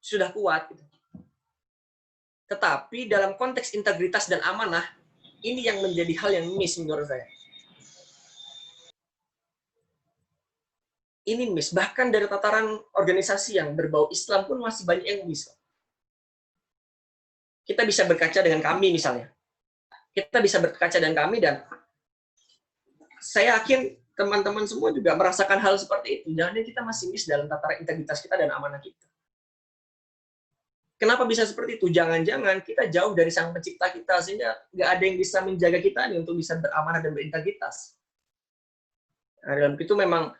Sudah kuat. Gitu. Tetapi dalam konteks integritas dan amanah, ini yang menjadi hal yang miss menurut saya. Ini miss. Bahkan dari tataran organisasi yang berbau Islam pun masih banyak yang miss. Kita bisa berkaca dengan kami misalnya. Kita bisa berkaca dengan kami dan saya yakin teman-teman semua juga merasakan hal seperti itu. Jangan kita masih miss dalam tataran integritas kita dan amanah kita. Kenapa bisa seperti itu? Jangan-jangan kita jauh dari Sang Pencipta kita, sehingga nggak ada yang bisa menjaga kita nih untuk bisa beramanah dan berintegritas. Nah, dalam itu memang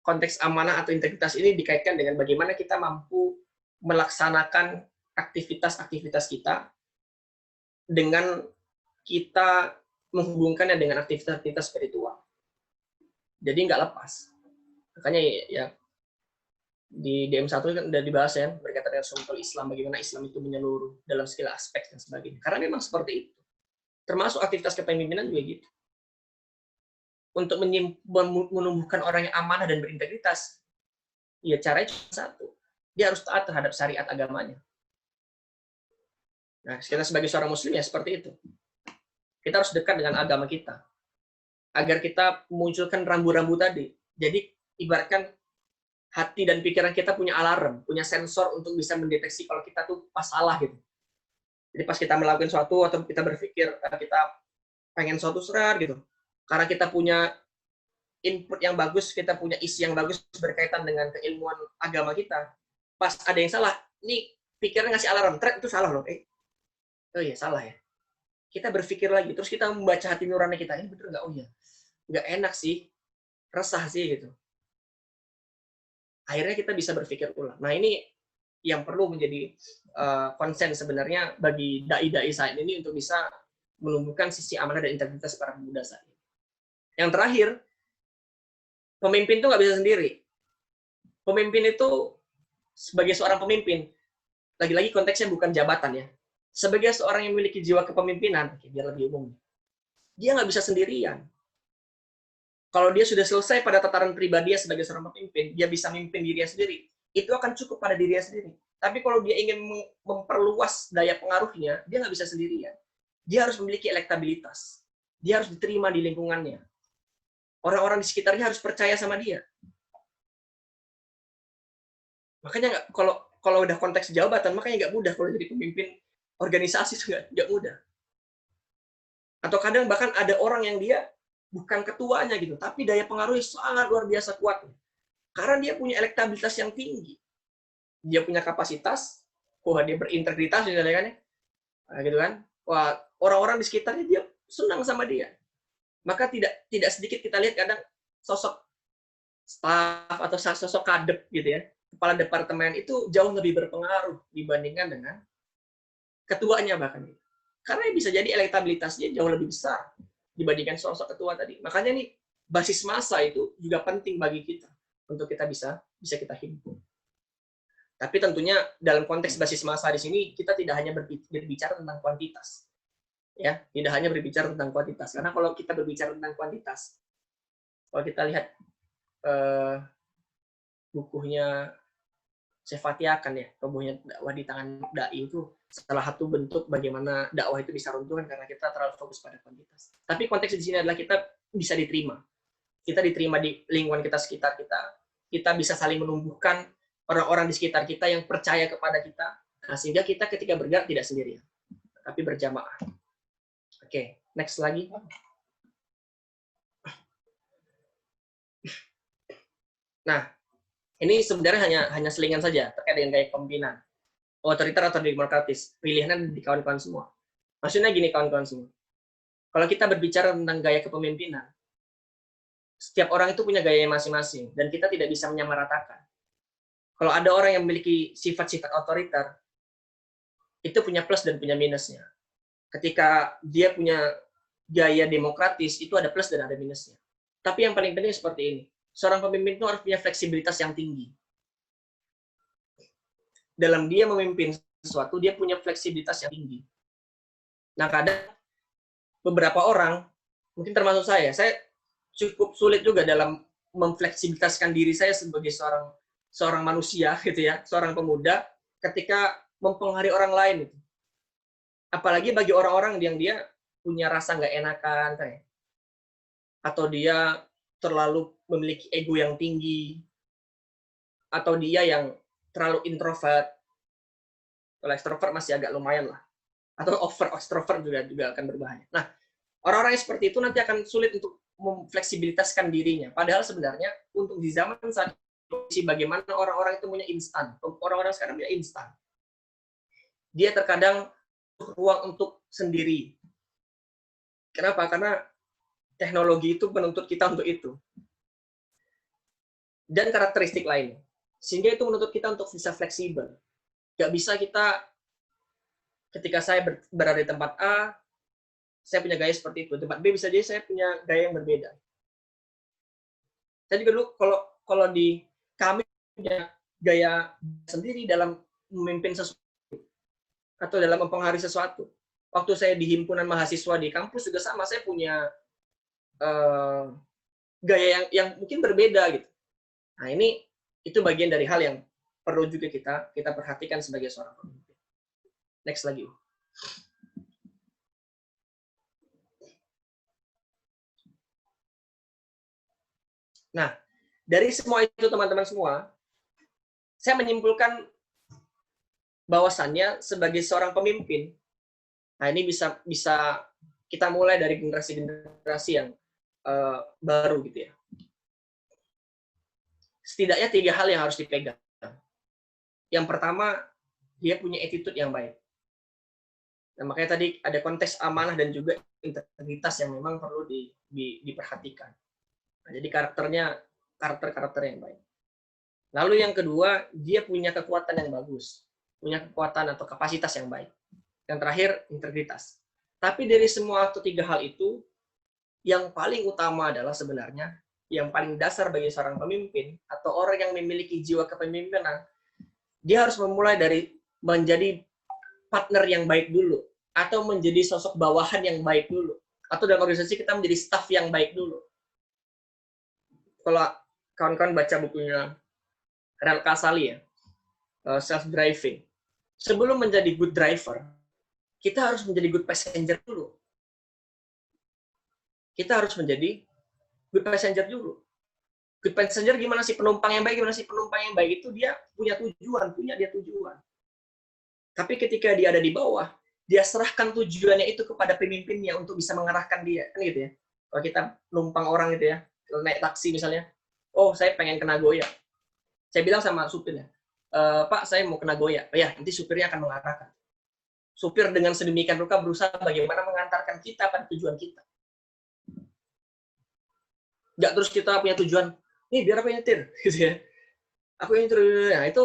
konteks amanah atau integritas ini dikaitkan dengan bagaimana kita mampu melaksanakan aktivitas-aktivitas kita dengan kita menghubungkannya dengan aktivitas-aktivitas spiritual. Jadi nggak lepas. Makanya ya di DM1 kan udah dibahas ya, berkaitan dengan sumber Islam, bagaimana Islam itu menyeluruh dalam segala aspek dan sebagainya. Karena memang seperti itu. Termasuk aktivitas kepemimpinan juga gitu. Untuk menumbuhkan orang yang amanah dan berintegritas, ya caranya cuma satu. Dia harus taat terhadap syariat agamanya. Nah, kita sebagai seorang muslim ya seperti itu. Kita harus dekat dengan agama kita. Agar kita memunculkan rambu-rambu tadi. Jadi, ibaratkan hati dan pikiran kita punya alarm, punya sensor untuk bisa mendeteksi kalau kita tuh pas salah gitu. Jadi pas kita melakukan sesuatu atau kita berpikir kita pengen suatu serat gitu, karena kita punya input yang bagus, kita punya isi yang bagus berkaitan dengan keilmuan agama kita, pas ada yang salah, ini pikiran ngasih alarm, itu salah loh, oh iya salah ya. Kita berpikir lagi, terus kita membaca hati nurani kita, ini betul nggak? Oh iya, nggak enak sih, resah sih gitu. Akhirnya kita bisa berpikir ulang. Nah ini yang perlu menjadi konsen sebenarnya bagi dai-dai saat ini untuk bisa menumbuhkan sisi amanah dan integritas para pemuda saat ini. Yang terakhir, pemimpin itu nggak bisa sendiri. Pemimpin itu sebagai seorang pemimpin, lagi-lagi konteksnya bukan jabatan ya. Sebagai seorang yang memiliki jiwa kepemimpinan, biar lebih umum, dia nggak bisa sendirian. Kalau dia sudah selesai pada tataran pribadi sebagai seorang pemimpin, dia bisa memimpin dirinya sendiri. Itu akan cukup pada dirinya sendiri. Tapi kalau dia ingin memperluas daya pengaruhnya, dia nggak bisa sendirian. Dia harus memiliki elektabilitas. Dia harus diterima di lingkungannya. Orang-orang di sekitarnya harus percaya sama dia. Makanya kalau udah konteks jabatan, makanya nggak mudah kalau jadi pemimpin organisasi juga nggak mudah. Atau kadang bahkan ada orang yang dia bukan ketuanya gitu, tapi daya pengaruhnya sangat luar biasa kuat. Karena dia punya elektabilitas yang tinggi. Dia punya kapasitas, wah dia berintegritas misalnya kan ya. Nah, gitu kan. Wah, orang-orang di sekitarnya dia senang sama dia. Maka tidak sedikit kita lihat kadang sosok staf atau sosok kadep gitu ya. Kepala departemen itu jauh lebih berpengaruh dibandingkan dengan ketuanya bahkan. Karena bisa jadi elektabilitasnya jauh lebih besar dibandingkan sosok ketua tadi. Makanya nih basis massa itu juga penting bagi kita untuk kita bisa kita himpun. Tapi tentunya dalam konteks basis massa di sini kita tidak hanya berbicara tentang kuantitas. Ya, tidak hanya berbicara tentang kuantitas. Karena kalau kita berbicara tentang kuantitas, kalau kita lihat bukunya Syekh Fatihah ya, bukunya dakwah di tangan dai itu salah satu bentuk bagaimana dakwah itu bisa runtuh karena kita terlalu fokus pada kuantitas. Tapi konteks di sini adalah kita bisa diterima. Kita diterima di lingkungan kita sekitar kita. Kita bisa saling menumbuhkan orang-orang di sekitar kita yang percaya kepada kita. Nah, sehingga kita ketika bergerak tidak sendirian, tapi berjamaah. Oke, next lagi. Nah, ini sebenarnya hanya selingan saja terkait dengan gaya kepemimpinan. Otoriter atau demokratis. Pilihannya di kawan-kawan semua. Maksudnya gini kawan-kawan semua. Kalau kita berbicara tentang gaya kepemimpinan, setiap orang itu punya gaya masing-masing dan kita tidak bisa menyamaratakan. Kalau ada orang yang memiliki sifat-sifat otoriter, itu punya plus dan punya minusnya. Ketika dia punya gaya demokratis, itu ada plus dan ada minusnya. Tapi yang paling penting seperti ini. Seorang pemimpin itu harus punya fleksibilitas yang tinggi. Dalam dia memimpin sesuatu, dia punya fleksibilitas yang tinggi. Nah, kadang beberapa orang, mungkin termasuk saya cukup sulit juga dalam memfleksibilitaskan diri saya sebagai seorang manusia, gitu ya, seorang pemuda, ketika mempengaruhi orang lain. Gitu. Apalagi bagi orang-orang yang dia punya rasa nggak enakan, kayak, atau dia terlalu memiliki ego yang tinggi, atau dia yang terlalu introvert. Kalau extrovert masih agak lumayan lah. Atau over extrovert juga akan berbahaya. Nah, orang-orang yang seperti itu nanti akan sulit untuk memfleksibilitaskan dirinya. Padahal sebenarnya untuk di zaman saat ini, bagaimana orang-orang itu punya instan. Orang-orang sekarang punya instan. Dia terkadang ruang untuk sendiri. Kenapa? Karena teknologi itu menuntut kita untuk itu. Dan karakteristik lain. Sehingga itu menuntut kita untuk bisa fleksibel. Nggak bisa kita, ketika saya berada di tempat A, saya punya gaya seperti itu. Tempat B bisa jadi saya punya gaya yang berbeda. Saya juga dulu, kalau di kami punya gaya sendiri dalam memimpin sesuatu atau dalam mempengaruhi sesuatu. Waktu saya di himpunan mahasiswa di kampus juga sama, saya punya gaya yang mungkin berbeda gitu. Nah, itu bagian dari hal yang perlu juga kita perhatikan sebagai seorang pemimpin. Next lagi. Nah, dari semua itu teman-teman semua, saya menyimpulkan bahwasannya sebagai seorang pemimpin, nah ini bisa kita mulai dari generasi-generasi yang baru gitu ya. Setidaknya 3 hal yang harus dipegang. Yang pertama, dia punya attitude yang baik. Nah, makanya tadi ada konteks amanah dan juga integritas yang memang perlu diperhatikan. Nah, jadi karakter yang baik. Lalu yang kedua, dia punya kekuatan yang bagus. Punya kekuatan atau kapasitas yang baik. Yang terakhir, integritas. Tapi dari semua 3 hal itu, yang paling utama adalah sebenarnya, yang paling dasar bagi seorang pemimpin, atau orang yang memiliki jiwa kepemimpinan, dia harus memulai dari menjadi partner yang baik dulu, atau menjadi sosok bawahan yang baik dulu, atau dalam organisasi kita menjadi staff yang baik dulu. Kalau kawan-kawan baca bukunya Rel Kasali ya, self-driving. Sebelum menjadi good driver, kita harus menjadi good passenger dulu. Kita harus menjadi good passenger dulu. Good passenger gimana sih? Penumpang yang baik gimana sih? Penumpang yang baik itu dia punya tujuan. Tapi ketika dia ada di bawah, dia serahkan tujuannya itu kepada pemimpinnya untuk bisa mengarahkan dia. Kan gitu ya. Kalau kita numpang orang gitu ya, naik taksi misalnya, oh saya pengen ke Nagoya. Saya bilang sama supirnya, Pak saya mau ke Nagoya. Oh ya, nanti supirnya akan mengarahkan. Supir dengan sedemikian rupa berusaha bagaimana mengantarkan kita pada tujuan kita. Nggak terus kita punya tujuan, nih biar apa nyetir, gitu ya. Aku yang nyetir, nah itu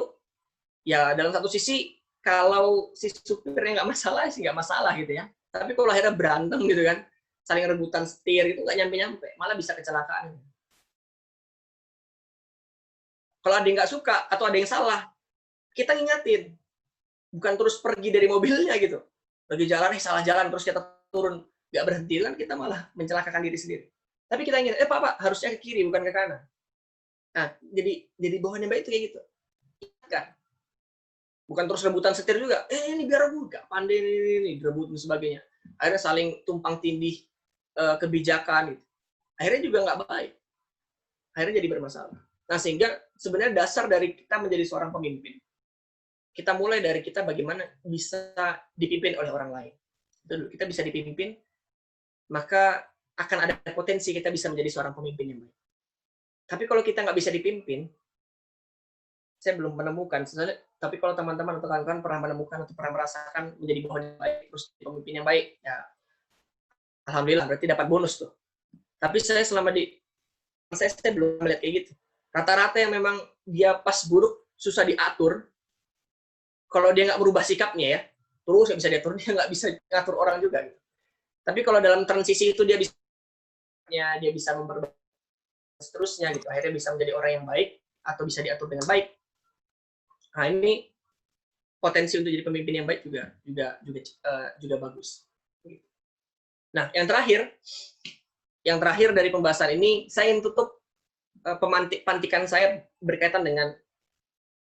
ya dalam satu sisi kalau si supirnya nggak masalah sih nggak masalah gitu ya. Tapi kalau akhirnya berantem gitu kan, saling rebutan setir itu nggak nyampe-nyampe, malah bisa kecelakaan. Kalau ada yang nggak suka atau ada yang salah, kita ngingatin, bukan terus pergi dari mobilnya gitu. Lagi jalan, salah jalan terus kita turun, nggak berhenti kan kita malah mencelakakan diri sendiri. Tapi kita ingin, Pak, harusnya ke kiri, bukan ke kanan. Nah, jadi bawahan yang baik itu kayak gitu. Kan? Bukan terus rebutan setir juga. Ini biar aku nggak pandai ini rebut dan sebagainya. Akhirnya saling tumpang tindih kebijakan. Gitu. Akhirnya juga nggak baik. Akhirnya jadi bermasalah. Nah, sehingga sebenarnya dasar dari kita menjadi seorang pemimpin, kita mulai dari kita bagaimana bisa dipimpin oleh orang lain. Itu kita bisa dipimpin, maka akan ada potensi kita bisa menjadi seorang pemimpin yang baik. Tapi kalau kita nggak bisa dipimpin, saya belum menemukan. Tapi kalau teman-teman atau kawan-kawan pernah menemukan atau pernah merasakan menjadi bawahan yang baik, terus pemimpin yang baik, ya alhamdulillah berarti dapat bonus tuh. Tapi saya selama saya belum melihat kayak gitu. Rata-rata yang memang dia pas buruk, susah diatur, kalau dia nggak berubah sikapnya ya, terus nggak bisa diatur, dia nggak bisa ngatur orang juga. Gitu. Tapi kalau dalam transisi itu dia bisa memperbaiki seterusnya gitu, akhirnya bisa menjadi orang yang baik atau bisa diatur dengan baik. Nah ini potensi untuk jadi pemimpin yang baik juga bagus. Nah yang terakhir dari pembahasan ini saya ingin tutup pemantikan saya berkaitan dengan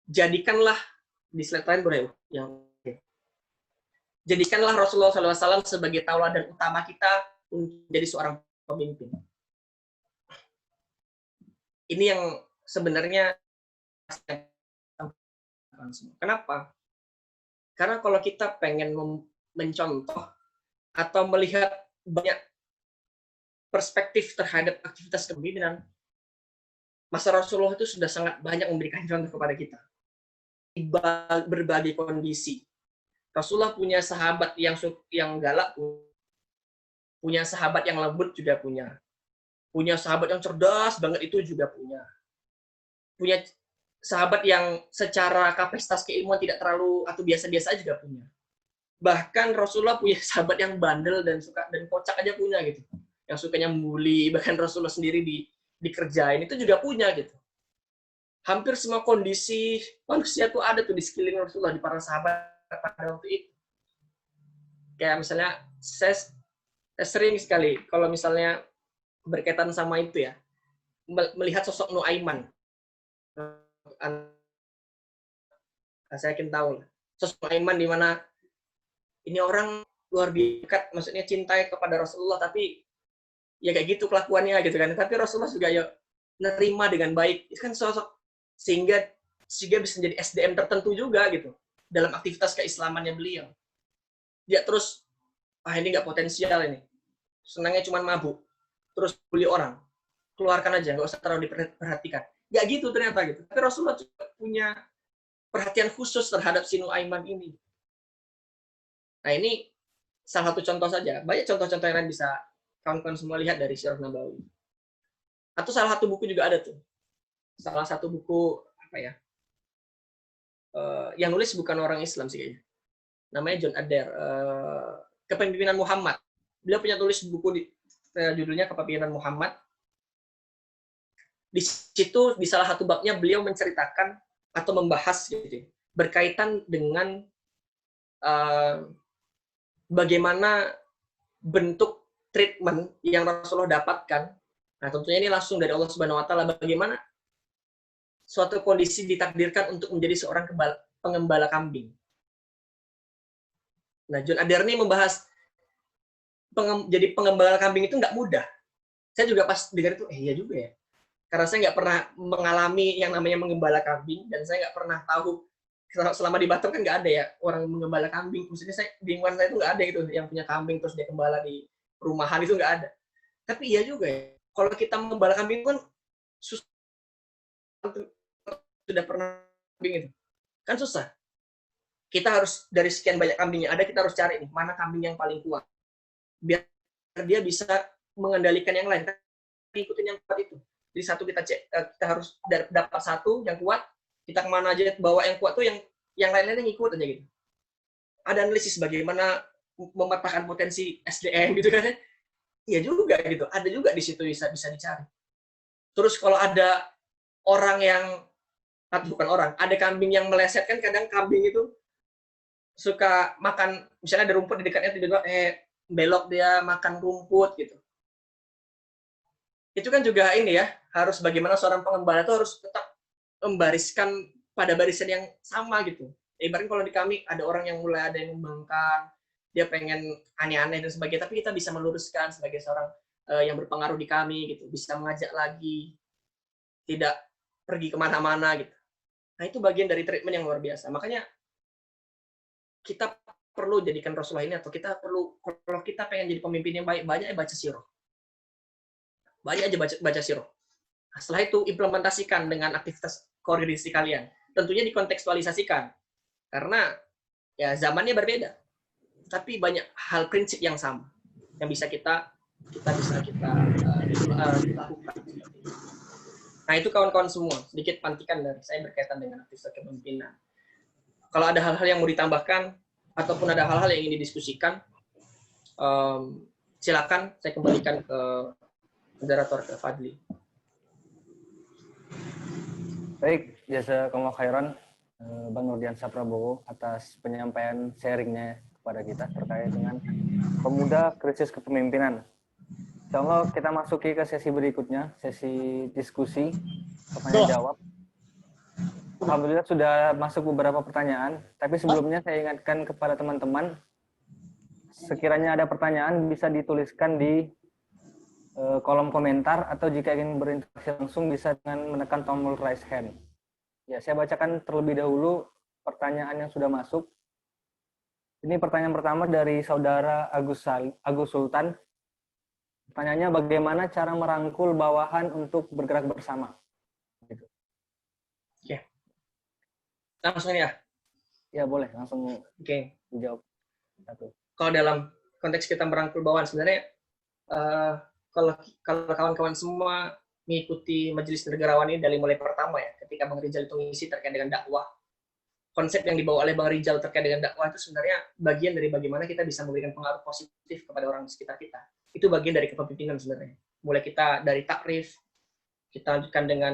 jadikanlah di slide lain boleh yang jadikanlah Rasulullah SAW sebagai tauladan utama kita untuk menjadi seorang pemimpin. Ini yang sebenarnya kenapa? Karena kalau kita pengen mencontoh atau melihat banyak perspektif terhadap aktivitas kepemimpinan, masa Rasulullah itu sudah sangat banyak memberikan contoh kepada kita. Di berbagai kondisi. Rasulullah punya sahabat yang galak, punya sahabat yang lembut juga punya. Punya sahabat yang cerdas banget itu juga punya. Punya sahabat yang secara kapasitas keilmuan tidak terlalu atau biasa-biasa juga punya. Bahkan Rasulullah punya sahabat yang bandel dan kocak aja punya gitu. Yang sukanya membuli, bahkan Rasulullah sendiri dikerjain itu juga punya gitu. Hampir semua kondisi manusia tuh ada tuh di sekeliling Rasulullah, di para sahabat pada waktu itu. Kayak misalnya saya sering sekali kalau misalnya berkaitan sama itu ya, melihat sosok Nuaiman. Saya yakin tahu sosok Nuaiman di mana ini orang luar biasa, maksudnya cintai kepada Rasulullah, tapi ya kayak gitu kelakuannya gitu kan. Tapi Rasulullah juga ya nerima dengan baik. Itu kan sosok sehingga bisa menjadi SDM tertentu juga gitu dalam aktivitas keislamannya beliau. Dia terus ini nggak potensial ini, senangnya cuma mabuk, terus bully orang, keluarkan aja, nggak usah terlalu diperhatikan. Nggak gitu ternyata gitu. Tapi Rasulullah juga punya perhatian khusus terhadap si Nuaiman ini. Nah ini salah satu contoh saja. Banyak contoh-contoh yang lain bisa kawan-kawan semua lihat dari Sirah Nabawi. Atau salah satu buku juga ada tuh. Salah satu buku apa ya? Yang nulis bukan orang Islam sih kayaknya. Namanya John Adair. Kepemimpinan Muhammad. Beliau punya tulis buku judulnya Kepemimpinan Muhammad. Di situ di salah satu babnya beliau menceritakan atau membahas gitu, berkaitan dengan bagaimana bentuk treatment yang Rasulullah dapatkan. Nah, tentunya ini langsung dari Allah Subhanahu wa taala, bagaimana suatu kondisi ditakdirkan untuk menjadi seorang pengembala kambing. Nah, John Adair ini membahas jadi pengembala kambing itu nggak mudah. Saya juga pas dengar itu, iya juga ya. Karena saya nggak pernah mengalami yang namanya mengembala kambing, dan saya nggak pernah tahu, selama di Batam kan nggak ada ya orang mengembala kambing. Maksudnya di lingkungan saya itu nggak ada gitu yang punya kambing terus dia gembala di perumahan, itu nggak ada. Tapi iya juga ya, kalau kita mengembala kambing kan susah. Sudah pernah kambing itu kan susah. Kita harus dari sekian banyak kambing yang ada, kita harus cari nih mana kambing yang paling kuat, biar dia bisa mengendalikan yang lain. Ikutin yang kuat itu. Jadi satu kita harus dapat satu yang kuat, kita kemana aja bawa yang kuat tuh, yang lain-lainnya ngikut aja gitu. Ada analisis bagaimana memetakan potensi SDM gitu kan. Iya juga gitu. Ada juga di situ bisa dicari. Terus kalau ada orang yang ada kambing yang meleset, kan kadang kambing itu suka makan, misalnya ada rumput di dekatnya, tiba-tiba belok dia makan rumput gitu. Itu kan juga ini ya, harus bagaimana seorang pengembala itu harus tetap membariskan pada barisan yang sama gitu. Ibaratnya kalau di kami ada orang yang mulai ada yang membangkang, dia pengen aneh-aneh dan sebagainya, tapi kita bisa meluruskan sebagai seorang yang berpengaruh di kami gitu, bisa mengajak lagi, tidak pergi kemana-mana gitu. Nah itu bagian dari treatment yang luar biasa. Makanya kita perlu jadikan Rasulullah ini, atau kita perlu, kalau kita pengen jadi pemimpin yang baik, banyak baca sirah. Banyak aja baca sirah. Setelah itu implementasikan dengan aktivitas koordinasi kalian. Tentunya dikontekstualisasikan karena ya zamannya berbeda, tapi banyak hal prinsip yang sama yang bisa kita lakukan. Nah itu kawan-kawan semua, sedikit pantikan dari saya berkaitan dengan aktivitas kepemimpinan. Kalau ada hal-hal yang mau ditambahkan ataupun ada hal-hal yang ingin didiskusikan, silakan saya kembalikan ke moderator, ke Fadli. Baik, jazakallahu khairan Bang Nurdiansyah Prabowo atas penyampaian sharingnya kepada kita terkait dengan pemuda krisis kepemimpinan. Insya Allah kita masuki ke sesi berikutnya, sesi diskusi, pertanyaan jawab. Alhamdulillah sudah masuk beberapa pertanyaan, tapi sebelumnya saya ingatkan kepada teman-teman, sekiranya ada pertanyaan bisa dituliskan di kolom komentar atau jika ingin berinteraksi langsung bisa dengan menekan tombol raise hand. Ya, saya bacakan terlebih dahulu pertanyaan yang sudah masuk. Ini pertanyaan pertama dari saudara Agus Sultan. Pertanyaannya, bagaimana cara merangkul bawahan untuk bergerak bersama? Gitu. Ya. Langsung ya? Ya, boleh. Langsung dijawab. Satu. Kalau dalam konteks kita merangkul bawahan, sebenarnya kalau kawan-kawan semua mengikuti Majelis Negarawan ini dari mulai pertama ya, ketika Bang Rizal itu ngisi terkait dengan dakwah, konsep yang dibawa oleh Bang Rizal terkait dengan dakwah itu sebenarnya bagian dari bagaimana kita bisa memberikan pengaruh positif kepada orang di sekitar kita. Itu bagian dari kepemimpinan sebenarnya. Mulai kita dari takrif, kita lanjutkan dengan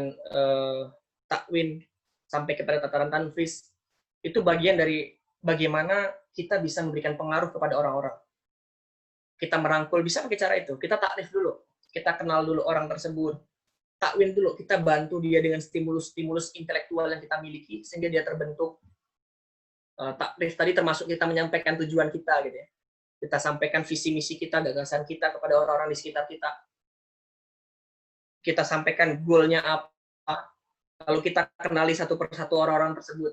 takwin, sampai kepada tataran tanfis, itu bagian dari bagaimana kita bisa memberikan pengaruh kepada orang-orang. Kita merangkul, bisa pakai cara itu. Kita takrif dulu, kita kenal dulu orang tersebut, takwin dulu, kita bantu dia dengan stimulus-stimulus intelektual yang kita miliki, sehingga dia terbentuk. Takrif tadi termasuk kita menyampaikan tujuan kita, gitu ya. Kita sampaikan visi misi kita, gagasan kita kepada orang-orang di sekitar kita. Kita sampaikan goalnya apa, lalu kita kenali satu persatu orang-orang tersebut.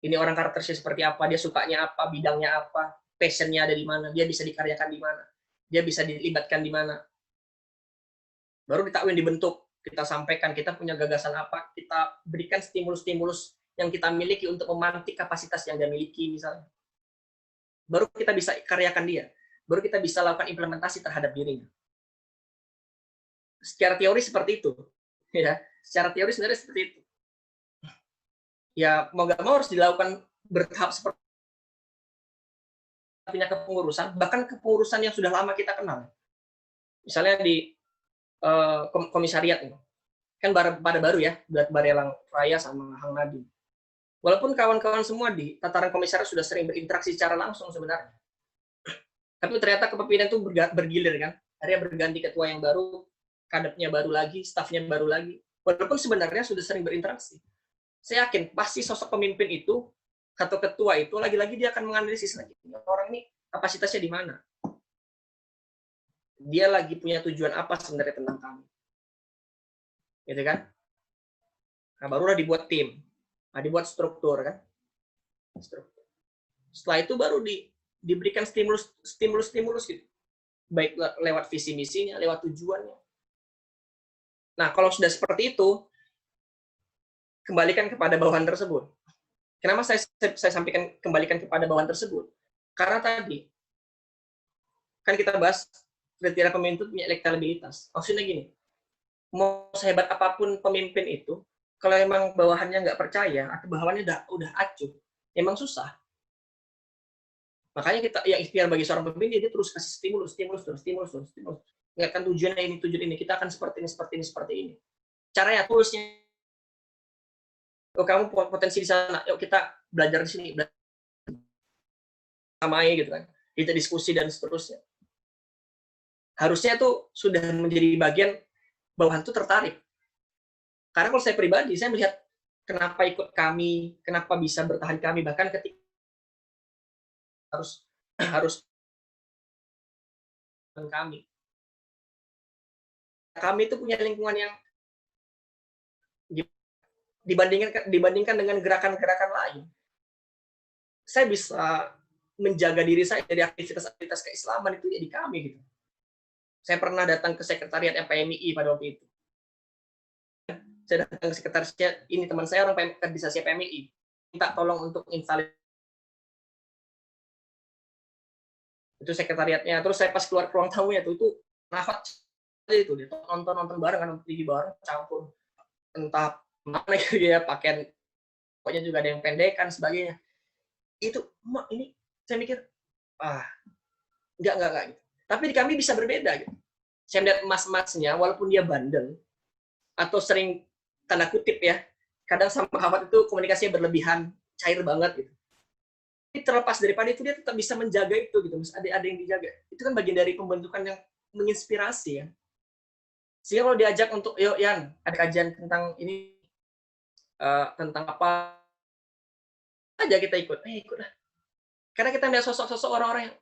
Ini orang karakternya seperti apa, dia sukanya apa, bidangnya apa, passionnya ada di mana, dia bisa dikaryakan di mana, dia bisa dilibatkan di mana. Baru di takwin dibentuk, kita sampaikan kita punya gagasan apa, kita berikan stimulus-stimulus yang kita miliki untuk memantik kapasitas yang dia miliki misalnya. Baru kita bisa karyakan dia, baru kita bisa lakukan implementasi terhadap dirinya. Secara teori seperti itu, ya. Secara teori sebenarnya seperti itu. Ya mau nggak mau harus dilakukan bertahap seperti punya kepengurusan, bahkan kepengurusan yang sudah lama kita kenal. Misalnya di komisariat ini, kan pada baru ya, Barelang Raya sama Hang Nadim. Walaupun kawan-kawan semua di tataran komisariat sudah sering berinteraksi secara langsung sebenarnya. Tapi ternyata kepemimpinan itu bergilir kan. Akhirnya berganti ketua yang baru, kadepnya baru lagi, stafnya baru lagi. Walaupun sebenarnya sudah sering berinteraksi. Saya yakin pasti sosok pemimpin itu, atau ketua itu, lagi-lagi dia akan menganalisis lagi. Orang ini kapasitasnya di mana? Dia lagi punya tujuan apa sebenarnya tentang kami? Gitu kan? Nah, barulah dibuat tim. Nah, dibuat struktur kan. Struktur. Setelah itu baru diberikan stimulus gitu. Baik lewat visi misinya, lewat tujuannya. Nah, kalau sudah seperti itu, kembalikan kepada bawahan tersebut. Kenapa saya sampaikan kembalikan kepada bawahan tersebut? Karena tadi kan kita bahas kriteria pemimpin itu punya elektabilitas. Maksudnya gini, mau sehebat apapun pemimpin itu, kalau emang bawahannya nggak percaya atau bawahannya udah acuh, emang susah. Makanya kita yang ikhtiar bagi seorang pemimpin, dia terus kasih stimulus. Ingatkan tujuan ini, kita akan seperti ini. Caranya, toolsnya. Oh, kamu potensi di sana, yuk kita belajar di sini, samai gitu kan. Kita diskusi dan seterusnya. Harusnya itu sudah menjadi bagian bawahan itu tertarik. Karena kalau saya pribadi, saya melihat kenapa ikut kami, kenapa bisa bertahan kami, bahkan ketika harus kami itu punya lingkungan yang dibandingkan dengan gerakan-gerakan lain. Saya bisa menjaga diri saya dari aktivitas-aktivitas keislaman itu ya di kami gitu. Saya pernah datang ke sekretariat PMII pada waktu itu. saya datang ke sekretariatnya, ini teman saya orang kaderisasi PMI, minta tolong untuk install itu sekretariatnya. Terus saya pas keluar ke ruang tamunya itu nafas itu dia nonton bareng kan, TV bareng campur entah mana gitu ya, pakaian pokoknya juga ada yang pendekan sebagainya. Itu ini saya mikir enggak gitu. Tapi di kami bisa berbeda gitu. Saya melihat mas-masnya walaupun dia bandel atau sering tanda kutip ya, kadang sama kawan itu komunikasinya berlebihan, cair banget gitu. Tapi terlepas daripada itu dia tetap bisa menjaga itu gitu, ada yang dijaga. Itu kan bagian dari pembentukan yang menginspirasi ya. Sehingga kalau diajak untuk, yuk Yan, ada kajian tentang ini, tentang apa aja kita ikutlah. Karena kita melihat sosok-sosok orang-orang yang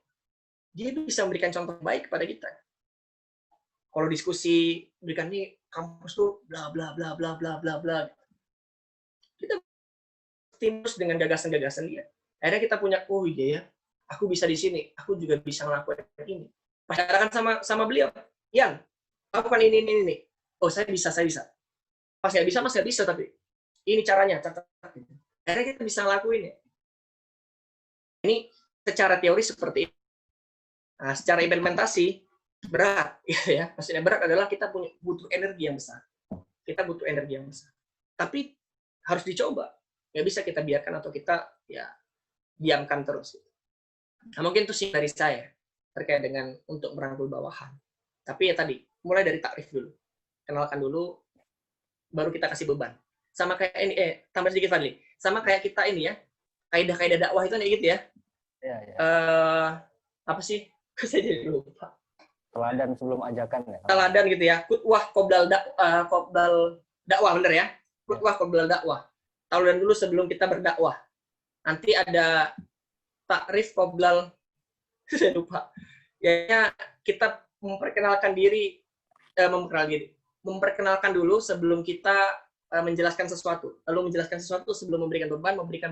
dia bisa memberikan contoh baik kepada kita. Kalau diskusi berikan nih kampus tuh bla bla bla bla bla bla bla. Kita stimulus dengan gagasan-gagasan dia. Akhirnya kita punya, oh iya ya, aku bisa di sini, aku juga bisa ngelakuin ini. Pacaran sama beliau, Yan, lakukan ini. Oh saya bisa. Pas nggak bisa, mas nggak bisa, tapi ini caranya. Akhirnya kita bisa ngelakuin ya. Ini secara teori seperti itu. Nah, secara implementasi berat, ya. Maksudnya berat adalah kita butuh energi yang besar. Tapi harus dicoba. Nggak bisa kita biarkan atau kita ya diamkan terus. Nah, mungkin itu sih dari saya terkait dengan untuk merangkul bawahan. Tapi ya tadi, mulai dari takrif dulu. Kenalkan dulu, baru kita kasih beban. Sama kayak ini, tambah sedikit Fadli. Sama kayak kita ini ya, kaidah-kaidah dakwah itu kayak gitu ya. Iya. Apa sih? Saya jadi lupa. Teladan sebelum ajakan ya. Teladan gitu ya. Kutwah qoblal dakwah, bener ya? Kutwah qoblal dakwah. Teladan dulu sebelum kita berdakwah. Nanti ada takrif qoblal, saya lupa. Ya, kita memperkenalkan dulu sebelum kita menjelaskan sesuatu. Lalu menjelaskan sesuatu sebelum memberikan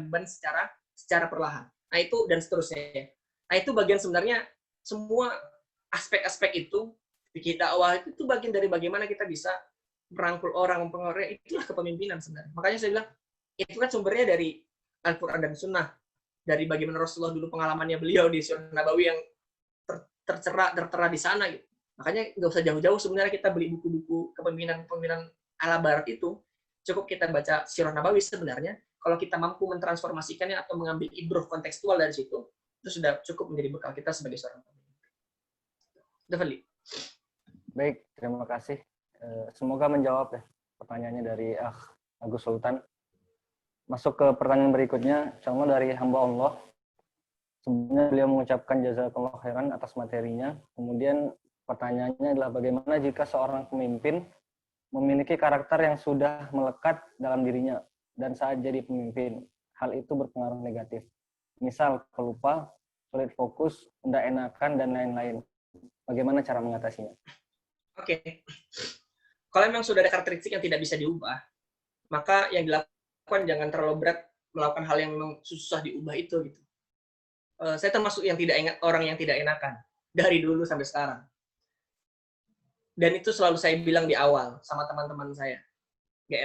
beban secara perlahan. Nah, itu dan seterusnya. Nah, itu bagian sebenarnya semua aspek-aspek itu di dakwah itu bagian dari bagaimana kita bisa merangkul orang, mempengaruhi. Itulah kepemimpinan sebenarnya. Makanya saya bilang itu kan sumbernya dari Al-Quran dan Sunnah, dari bagaimana Rasulullah dulu pengalamannya beliau di Sirah Nabawi yang tertera di sana gitu. Makanya nggak usah jauh-jauh sebenarnya kita beli buku-buku kepemimpinan ala Barat itu, cukup kita baca Sirah Nabawi sebenarnya. Kalau kita mampu mentransformasikannya atau mengambil ibrah kontekstual dari situ, itu sudah cukup menjadi bekal kita sebagai seorang pemimpin. Definitely. Baik, terima kasih. Semoga menjawab ya pertanyaannya dari Agus Sultan. Masuk ke pertanyaan berikutnya, insya dari hamba Allah. Sebelumnya beliau mengucapkan jazakallahu khairan atas materinya. Kemudian pertanyaannya adalah bagaimana jika seorang pemimpin memiliki karakter yang sudah melekat dalam dirinya dan saat jadi pemimpin, hal itu berpengaruh negatif. Misal pelupa, sulit fokus, tidak enakan, dan lain-lain. Bagaimana cara mengatasinya? Oke. Kalau memang sudah ada karakteristik yang tidak bisa diubah, maka yang dilakukan jangan terlalu berat melakukan hal yang memang susah diubah itu gitu. Saya termasuk orang yang tidak enakan dari dulu sampai sekarang. Dan itu selalu saya bilang di awal sama teman-teman saya. Gak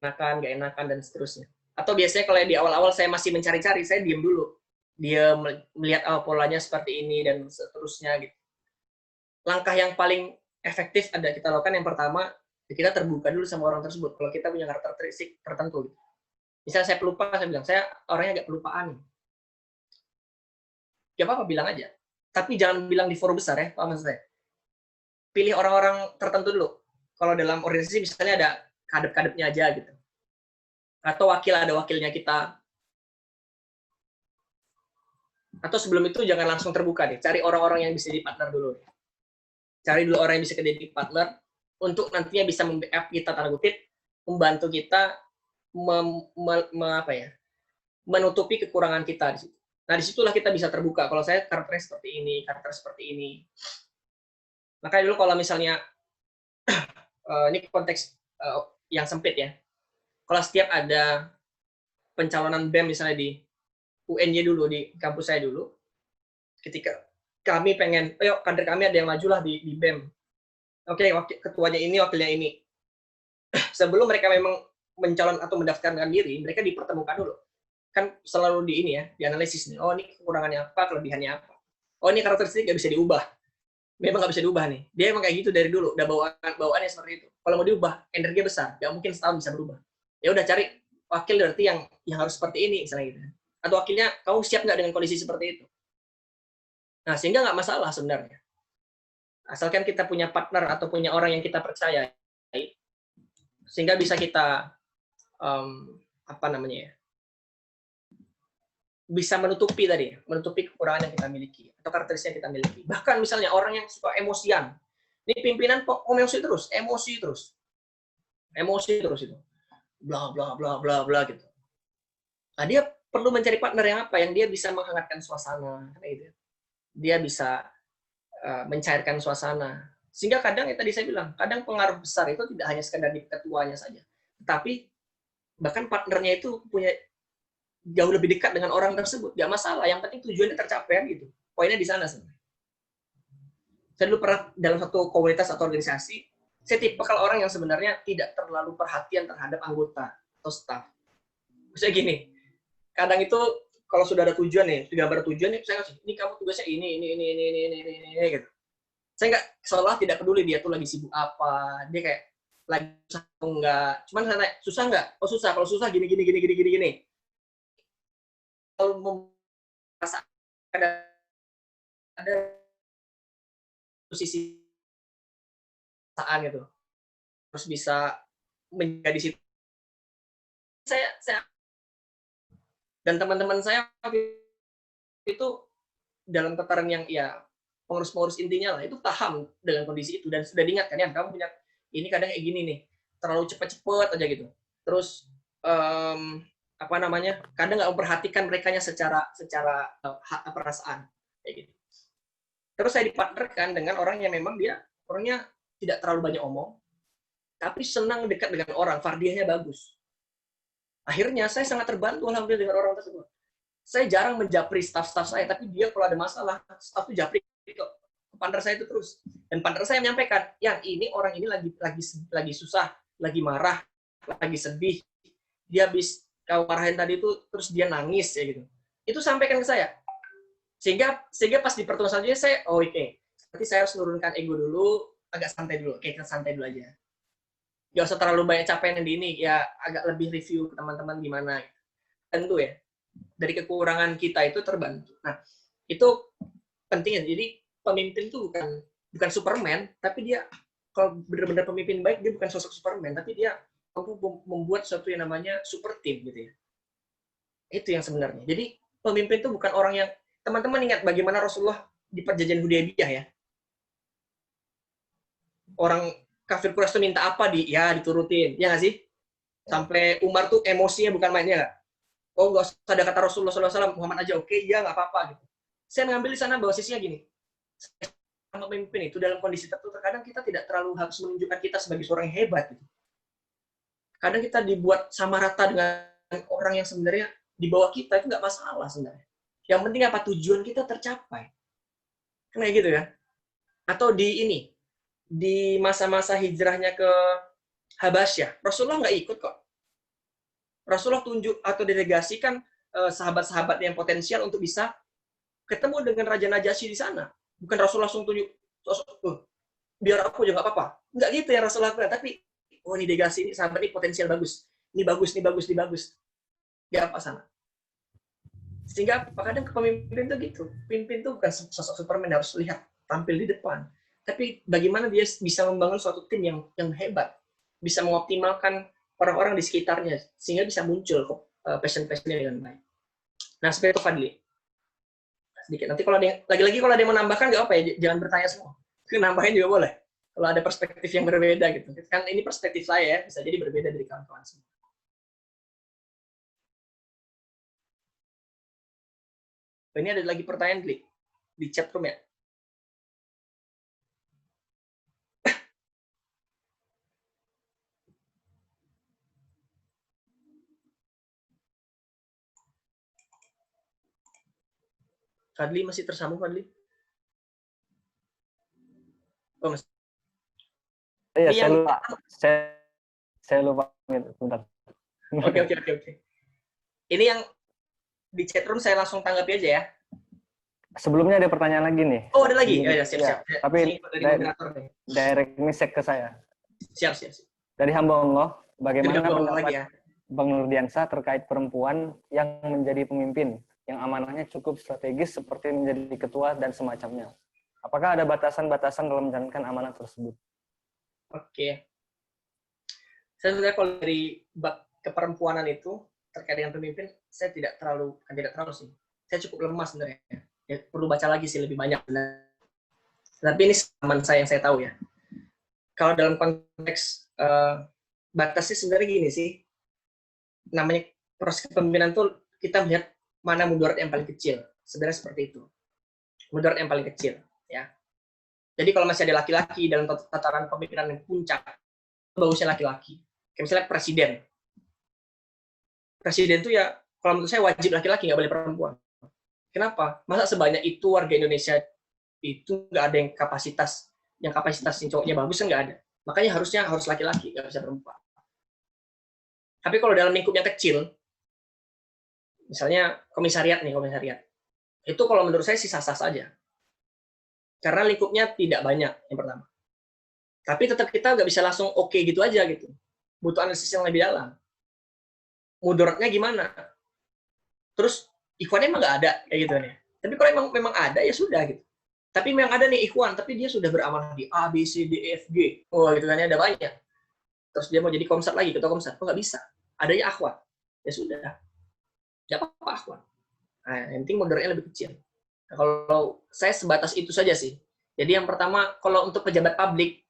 enakan, dan seterusnya. Atau biasanya kalau di awal-awal saya masih mencari-cari, saya diam dulu. Dia melihat polanya seperti ini dan seterusnya gitu. Langkah yang paling efektif ada kita lakukan yang pertama, kita terbuka dulu sama orang tersebut. Kalau kita punya karakteristik tertentu. Gitu. Misalnya saya pelupa, saya bilang, saya orangnya agak pelupaan. Ya apa-apa, bilang aja. Tapi jangan bilang di forum besar ya, Pak Mas saya. Pilih orang-orang tertentu dulu. Kalau dalam organisasi misalnya ada kadep-kadepnya aja gitu. Atau ada wakilnya kita. Atau sebelum itu jangan langsung terbuka deh. Cari orang-orang yang bisa jadi partner dulu. Cari dulu orang yang bisa jadi partner untuk nantinya bisa membackup kita, tanda kutip, membantu kita menutupi kekurangan kita di situ. Nah, disitulah kita bisa terbuka. Kalau saya karakter seperti ini. Makanya dulu kalau misalnya ini konteks yang sempit ya. Kalau setiap ada pencalonan BEM misalnya di UNY dulu, di kampus saya dulu, ketika kami pengen, ayo kader kami ada yang majulah di BEM. Oke, ketuanya ini, wakilnya ini. sebelum mereka memang mencalon atau mendaftarkan diri, mereka dipertemukan dulu. Kan selalu di ini ya, dianalisis nih. Oh, ini kekurangannya apa, kelebihannya apa. Oh, ini karakteristik nggak bisa diubah. Memang nggak bisa diubah nih. Dia emang kayak gitu dari dulu, udah bawaannya seperti itu. Kalau mau diubah, energinya besar, nggak mungkin setahun bisa berubah. Ya udah cari wakil berarti yang harus seperti ini, misalnya gitu. Atau wakilnya, kamu siap nggak dengan kondisi seperti itu? Nah, sehingga nggak masalah sebenarnya. Asalkan kita punya partner atau punya orang yang kita percaya, sehingga bisa kita apa namanya ya, bisa menutupi kekurangan yang kita miliki atau karakteristik yang kita miliki. Bahkan misalnya orang yang suka emosian, ini pimpinan kok emosi terus itu, bla bla bla bla bla gitu. Nah, dia perlu mencari partner yang apa, yang dia bisa menghangatkan suasana, gitu. Dia bisa mencairkan suasana. Sehingga kadang yang tadi saya bilang, kadang pengaruh besar itu tidak hanya sekedar di ketuanya saja, tetapi bahkan partnernya itu punya jauh lebih dekat dengan orang tersebut. Gak masalah, yang penting tujuannya tercapai gitu. Poinnya di sana sebenarnya. Saya dulu pernah dalam satu komunitas atau organisasi, saya tipe kalau orang yang sebenarnya tidak terlalu perhatian terhadap anggota atau staff. Misalnya gini, kadang itu kalau sudah ada tujuan nih, sudah gambar tujuan nih, saya ngasih, ini kamu tugasnya ini gitu. Saya nggak, seolah tidak peduli dia tuh lagi sibuk apa, dia kayak lagi susah atau enggak. Cuman saya tanya, susah nggak? Oh susah, kalau susah gini. Kalau merasa ada sisi perasaan gitu, terus bisa menjadi situ. Saya dan teman-teman saya itu dalam tataran yang ya pengurus-pengurus intinya lah, itu paham dengan kondisi itu dan sudah diingatkan ya, kamu punya ini kadang kayak gini nih, terlalu cepet-cepet aja gitu. Terus apa namanya, kadang nggak memperhatikan merekanya secara perasaan kayak gitu. Terus saya dipartnerkan dengan orang yang memang dia orangnya tidak terlalu banyak omong, tapi senang dekat dengan orang, fardiyahnya bagus. Akhirnya saya sangat terbantu alhamdulillah dengan orang tersebut. Saya jarang menjapri staff-staff saya, tapi dia kalau ada masalah, staff itu japri ke partner saya itu terus. Dan partner saya menyampaikan, yang ini orang ini lagi susah, lagi marah, lagi sedih. Dia habis kau marahin tadi itu, terus dia nangis ya gitu. Itu sampaikan ke saya. Sehingga pas di pertemuan selanjutnya saya, oke. Berarti saya harus menurunkan ego dulu, agak santai dulu. Oke, kita santai dulu aja. Gak usah terlalu banyak capaian yang di ini, ya agak lebih review ke teman-teman gimana. Tentu ya, dari kekurangan kita itu terbantu. Nah, itu penting ya. Jadi pemimpin itu bukan Superman, tapi dia kalau benar-benar pemimpin baik, dia bukan sosok Superman, tapi dia mampu membuat sesuatu yang namanya super team gitu ya. Itu yang sebenarnya. Jadi pemimpin itu bukan orang yang, teman-teman ingat bagaimana Rasulullah di perjanjian Hudaybiyah ya. Orang kafir Quraisy minta apa diturutin, ya nggak sih? Sampai Umar tuh emosinya bukan mainnya nggak? Oh nggak usah ada kata Rasulullah SAW, Muhammad aja oke, ya nggak apa-apa gitu. Saya mengambil di sana bahwa sisinya gini, sama pemimpin itu dalam kondisi tertentu terkadang kita tidak terlalu harus menunjukkan kita sebagai seorang yang hebat gitu. Kadang kita dibuat sama rata dengan orang yang sebenarnya di bawah kita, itu nggak masalah sebenarnya. Yang penting apa, tujuan kita tercapai. Kayak gitu ya. Atau di masa-masa hijrahnya ke Habasyah, Rasulullah nggak ikut kok. Rasulullah tunjuk atau delegasikan sahabat-sahabat yang potensial untuk bisa ketemu dengan Raja Najasyi di sana. Bukan Rasulullah langsung tunjuk, biar aku juga nggak apa-apa. Nggak gitu ya Rasulullah lakukan, tapi ini delegasi, ini sahabat ini potensial bagus. Ini bagus. Nggak apa sana. Sehingga kadang kepemimpin itu gitu. Pemimpin itu bukan sosok Superman harus lihat tampil di depan. Tapi bagaimana dia bisa membangun suatu tim yang hebat. Bisa mengoptimalkan orang-orang di sekitarnya. Sehingga bisa muncul passion-passionnya dengan baik. Nah, seperti itu Fadli. Sedikit. Nanti kalau lagi-lagi kalau ada yang menambahkan, nggak apa ya, jangan bertanya semua. Nambahin juga boleh. Kalau ada perspektif yang berbeda gitu. Kan ini perspektif saya ya, bisa jadi berbeda dari kawan-kawan semua. Ini ada lagi pertanyaan, Gli, di chat room ya. Fadli masih tersambung, Fadli? Oh, masih. Ya, saya lupa. Saya lupa. Bentar. Oke. Ini yang di chat room saya langsung tanggapi aja ya. Sebelumnya ada pertanyaan lagi nih. Oh, ada lagi? Ya, siap. Tapi Ini dari moderator nih. direct message ke saya. Siap. Dari hamba Allah, bagaimana Jadi, pendapat lagi ya. Bang Nurdiansa terkait perempuan yang menjadi pemimpin, yang amanahnya cukup strategis seperti menjadi ketua dan semacamnya? Apakah ada batasan-batasan dalam menjalankan amanah tersebut? Oke. Saya sebenarnya kalau dari bab keperempuanan itu terkait dengan pemimpin, saya tidak terlalu sih. Saya cukup lemah sebenarnya. Ya, perlu baca lagi sih lebih banyak. Tapi ini teman saya yang saya tahu ya. Kalau dalam konteks batasnya sebenarnya gini sih. Namanya proses kepemimpinan tuh kita melihat mana mudarat yang paling kecil. Sebenarnya seperti itu. Mudarat yang paling kecil, ya. Jadi kalau masih ada laki-laki dalam tataran pemimpinan yang puncak, bagusnya laki-laki. Kayak misalnya presiden. Presiden itu ya, kalau menurut saya wajib laki-laki, nggak boleh perempuan. Kenapa? Masa sebanyak itu warga Indonesia itu nggak ada yang kapasitas cowoknya bagus, kan nggak ada. Makanya harus laki-laki, nggak bisa perempuan. Tapi kalau dalam lingkup yang kecil, misalnya komisariat, itu kalau menurut saya sih sah-sah saja. Karena lingkupnya tidak banyak, yang pertama. Tapi tetap kita nggak bisa langsung oke gitu aja gitu. Butuh analisis yang lebih dalam. Mudaratnya gimana? Terus ikhwannya emang nggak ada kayak gitu nih. Tapi kalau memang ada ya sudah gitu. Tapi memang ada nih ikhwan, tapi dia sudah beramanah di A, B, C, D, E, F, G. Oh gitu kan ya, ada banyak. Terus dia mau jadi komsat lagi, ketua komsat. Oh nggak bisa. Adanya akhwat. Ya sudah. Nggak apa-apa akhwat. Nah, yang penting mudaratnya lebih kecil. Nah, kalau saya sebatas itu saja sih. Jadi yang pertama, kalau untuk pejabat publik,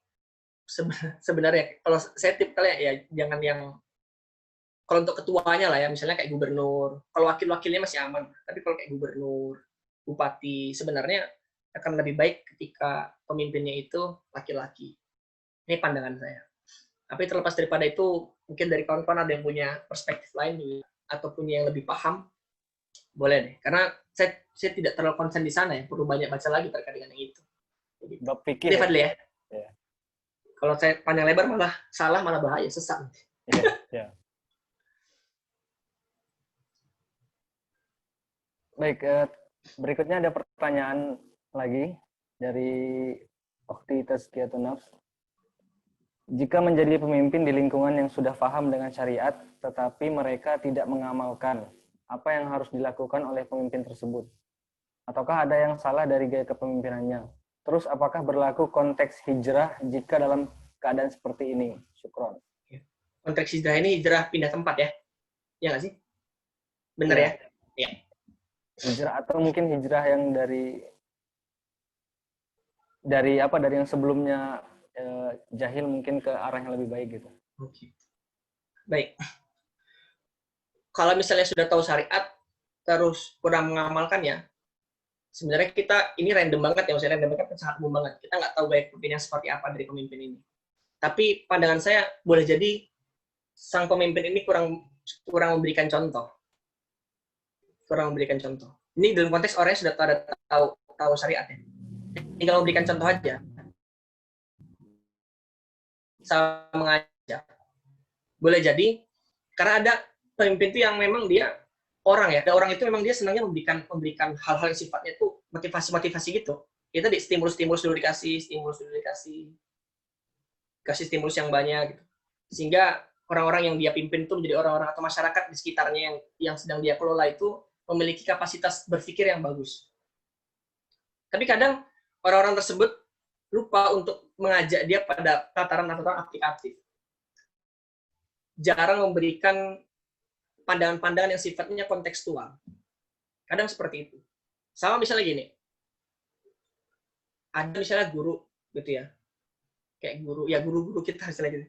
sebenarnya kalau saya tip kalian ya jangan yang, kalau untuk ketuanya lah ya, misalnya kayak gubernur, kalau wakil-wakilnya masih aman, tapi kalau kayak gubernur, bupati, sebenarnya akan lebih baik ketika pemimpinnya itu laki-laki. Ini pandangan saya. Tapi terlepas daripada itu, mungkin dari kawan-kawan ada yang punya perspektif lain juga, atau punya yang lebih paham, boleh deh. Karena saya tidak terlalu konsen di sana ya, perlu banyak baca lagi terkait dengan yang itu. Bab fikih. Ini Fadli ya. Ya. Kalau saya panjang lebar malah salah, malah bahaya, sesat. Ya. Baik, berikutnya ada pertanyaan lagi dari Okti Tazkiyatun Nafs. Jika menjadi pemimpin di lingkungan yang sudah paham dengan syariat, tetapi mereka tidak mengamalkan, apa yang harus dilakukan oleh pemimpin tersebut? Ataukah ada yang salah dari gaya kepemimpinannya? Terus apakah berlaku konteks hijrah jika dalam keadaan seperti ini? Syukron. Konteks hijrah ini hijrah pindah tempat ya? Iya nggak sih? Bener ya? Iya. Hijrah atau mungkin hijrah yang dari yang sebelumnya jahil mungkin ke arah yang lebih baik gitu. Oke. Baik. Kalau misalnya sudah tahu syariat terus kurang mengamalkan ya, sebenarnya kita ini random banget ya, maksudnya random banget, sangat umum banget. Kita nggak tahu gaya kepemimpinan seperti apa dari pemimpin ini. Tapi pandangan saya boleh jadi sang pemimpin ini kurang memberikan contoh. Ini dalam konteks orang yang sudah tahu syariat ya. Tinggal memberikan contoh aja. Sama mengajak. Boleh jadi karena ada pemimpin itu yang memang dia orang ya. Ada orang itu memang dia senangnya memberikan hal-hal yang sifatnya itu motivasi gitu. Itu di stimulus dulu dikasih. Kasih stimulus yang banyak gitu. Sehingga orang-orang yang dia pimpin itu menjadi orang-orang atau masyarakat di sekitarnya yang sedang dia kelola itu memiliki kapasitas berpikir yang bagus. Tapi kadang orang-orang tersebut lupa untuk mengajak dia pada tataran aplikatif. Jarang memberikan pandangan-pandangan yang sifatnya kontekstual. Kadang seperti itu. Sama misalnya gini. Ada misalnya guru gitu ya. Kayak guru kita misalnya gitu.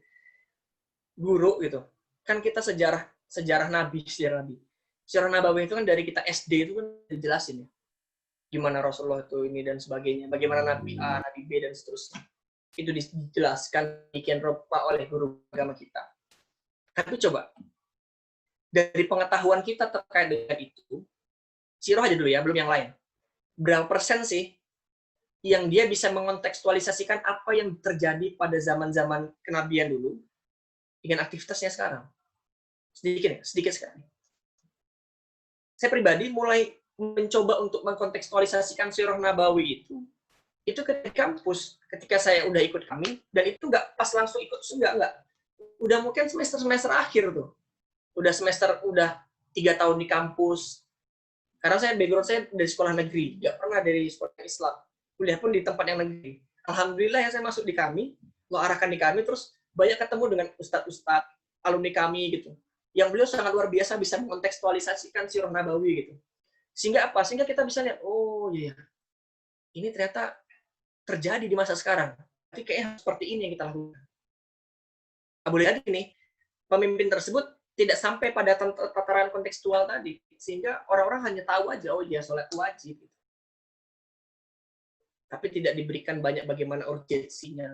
Guru gitu. Kan kita sejarah Nabi. Sejarah Nabawi itu kan dari kita SD itu kan dijelasin ya. Gimana Rasulullah itu ini dan sebagainya. Bagaimana Nabi A, Nabi B dan seterusnya. Itu dijelaskan demikian rupa oleh guru agama kita. Tapi coba dari pengetahuan kita terkait dengan itu, sirah aja dulu ya, belum yang lain. Berapa persen sih yang dia bisa mengontekstualisasikan apa yang terjadi pada zaman-zaman kenabian dulu dengan aktivitasnya sekarang. Sedikit sekali. Saya pribadi mulai mencoba untuk mengkontekstualisasikan Sirah Nabawi itu ketika kampus, ketika saya udah ikut kami, dan itu nggak pas langsung ikut, enggak. Udah mungkin semester akhir tuh. Udah 3 tahun di kampus. Karena background saya dari sekolah negeri, nggak pernah dari sekolah Islam. Kuliah pun di tempat yang negeri. Alhamdulillah ya saya masuk di kami, Allah arahkan di kami, terus banyak ketemu dengan ustadz-ustadz, alumni kami gitu. Yang beliau sangat luar biasa bisa mengkontekstualisasikan Sirah Nabawi gitu. Sehingga apa? Sehingga kita bisa lihat, oh iya, ini ternyata terjadi di masa sekarang. Tapi kayaknya seperti ini yang kita lakukan. Nah, boleh lagi nih, pemimpin tersebut tidak sampai pada tataran kontekstual tadi. Sehingga orang-orang hanya tahu aja, oh iya, sholat wajib. Tapi tidak diberikan banyak bagaimana urgensinya.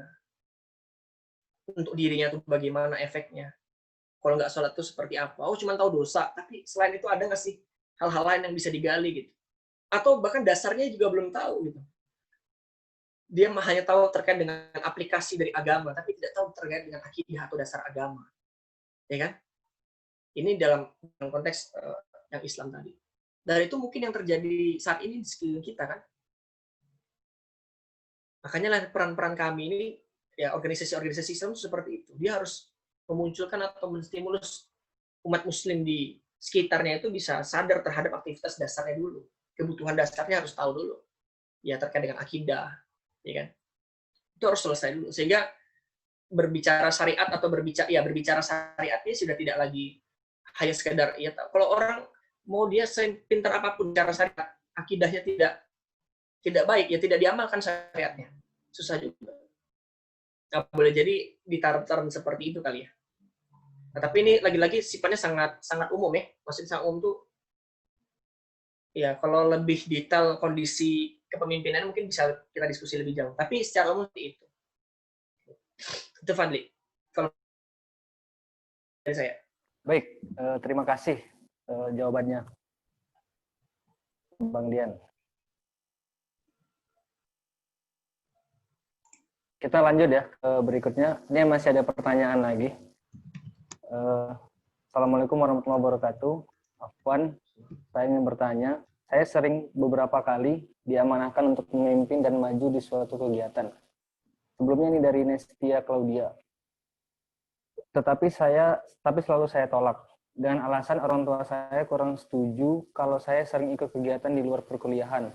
Untuk dirinya itu bagaimana efeknya. Kalau nggak sholat itu seperti apa? Oh, cuma tahu dosa. Tapi selain itu ada nggak sih hal-hal lain yang bisa digali gitu? Atau bahkan dasarnya juga belum tahu gitu. Dia hanya tahu terkait dengan aplikasi dari agama, tapi tidak tahu terkait dengan akidah atau dasar agama. Ya kan? Ini dalam konteks yang Islam tadi. Dan itu mungkin yang terjadi saat ini di sekeliling kita kan. Makanya lah peran-peran kami ini, ya organisasi-organisasi Islam seperti itu. Dia harus memunculkan atau menstimulus umat muslim di sekitarnya itu bisa sadar terhadap aktivitas dasarnya dulu. Kebutuhan dasarnya harus tahu dulu. Ya terkait dengan akidah, ya kan? Itu harus selesai dulu. Sehingga berbicara syariat atau berbicara syariatnya sudah tidak lagi hanya sekedar ya kalau orang mau dia pintar apapun cara syariat, akidahnya tidak baik, ya tidak diamalkan syariatnya. Susah juga. Nggak boleh jadi ditaruh seperti itu kali ya. Nah, tapi ini lagi-lagi sifatnya sangat umum ya. Maksudnya sangat umum tuh ya kalau lebih detail kondisi kepemimpinan mungkin bisa kita diskusi lebih jauh. Tapi secara umum seperti itu. Itu Fadli. Kalau dari saya. Baik, terima kasih jawabannya, Bang Dian. Kita lanjut ya ke berikutnya. Ini masih ada pertanyaan lagi. Assalamualaikum warahmatullahi wabarakatuh. Afwan, saya ingin bertanya. Saya sering beberapa kali diamanahkan untuk memimpin dan maju di suatu kegiatan. Sebelumnya ini dari Nestia Claudia. Tetapi selalu saya tolak. Dengan alasan orang tua saya kurang setuju kalau saya sering ikut kegiatan di luar perkuliahan.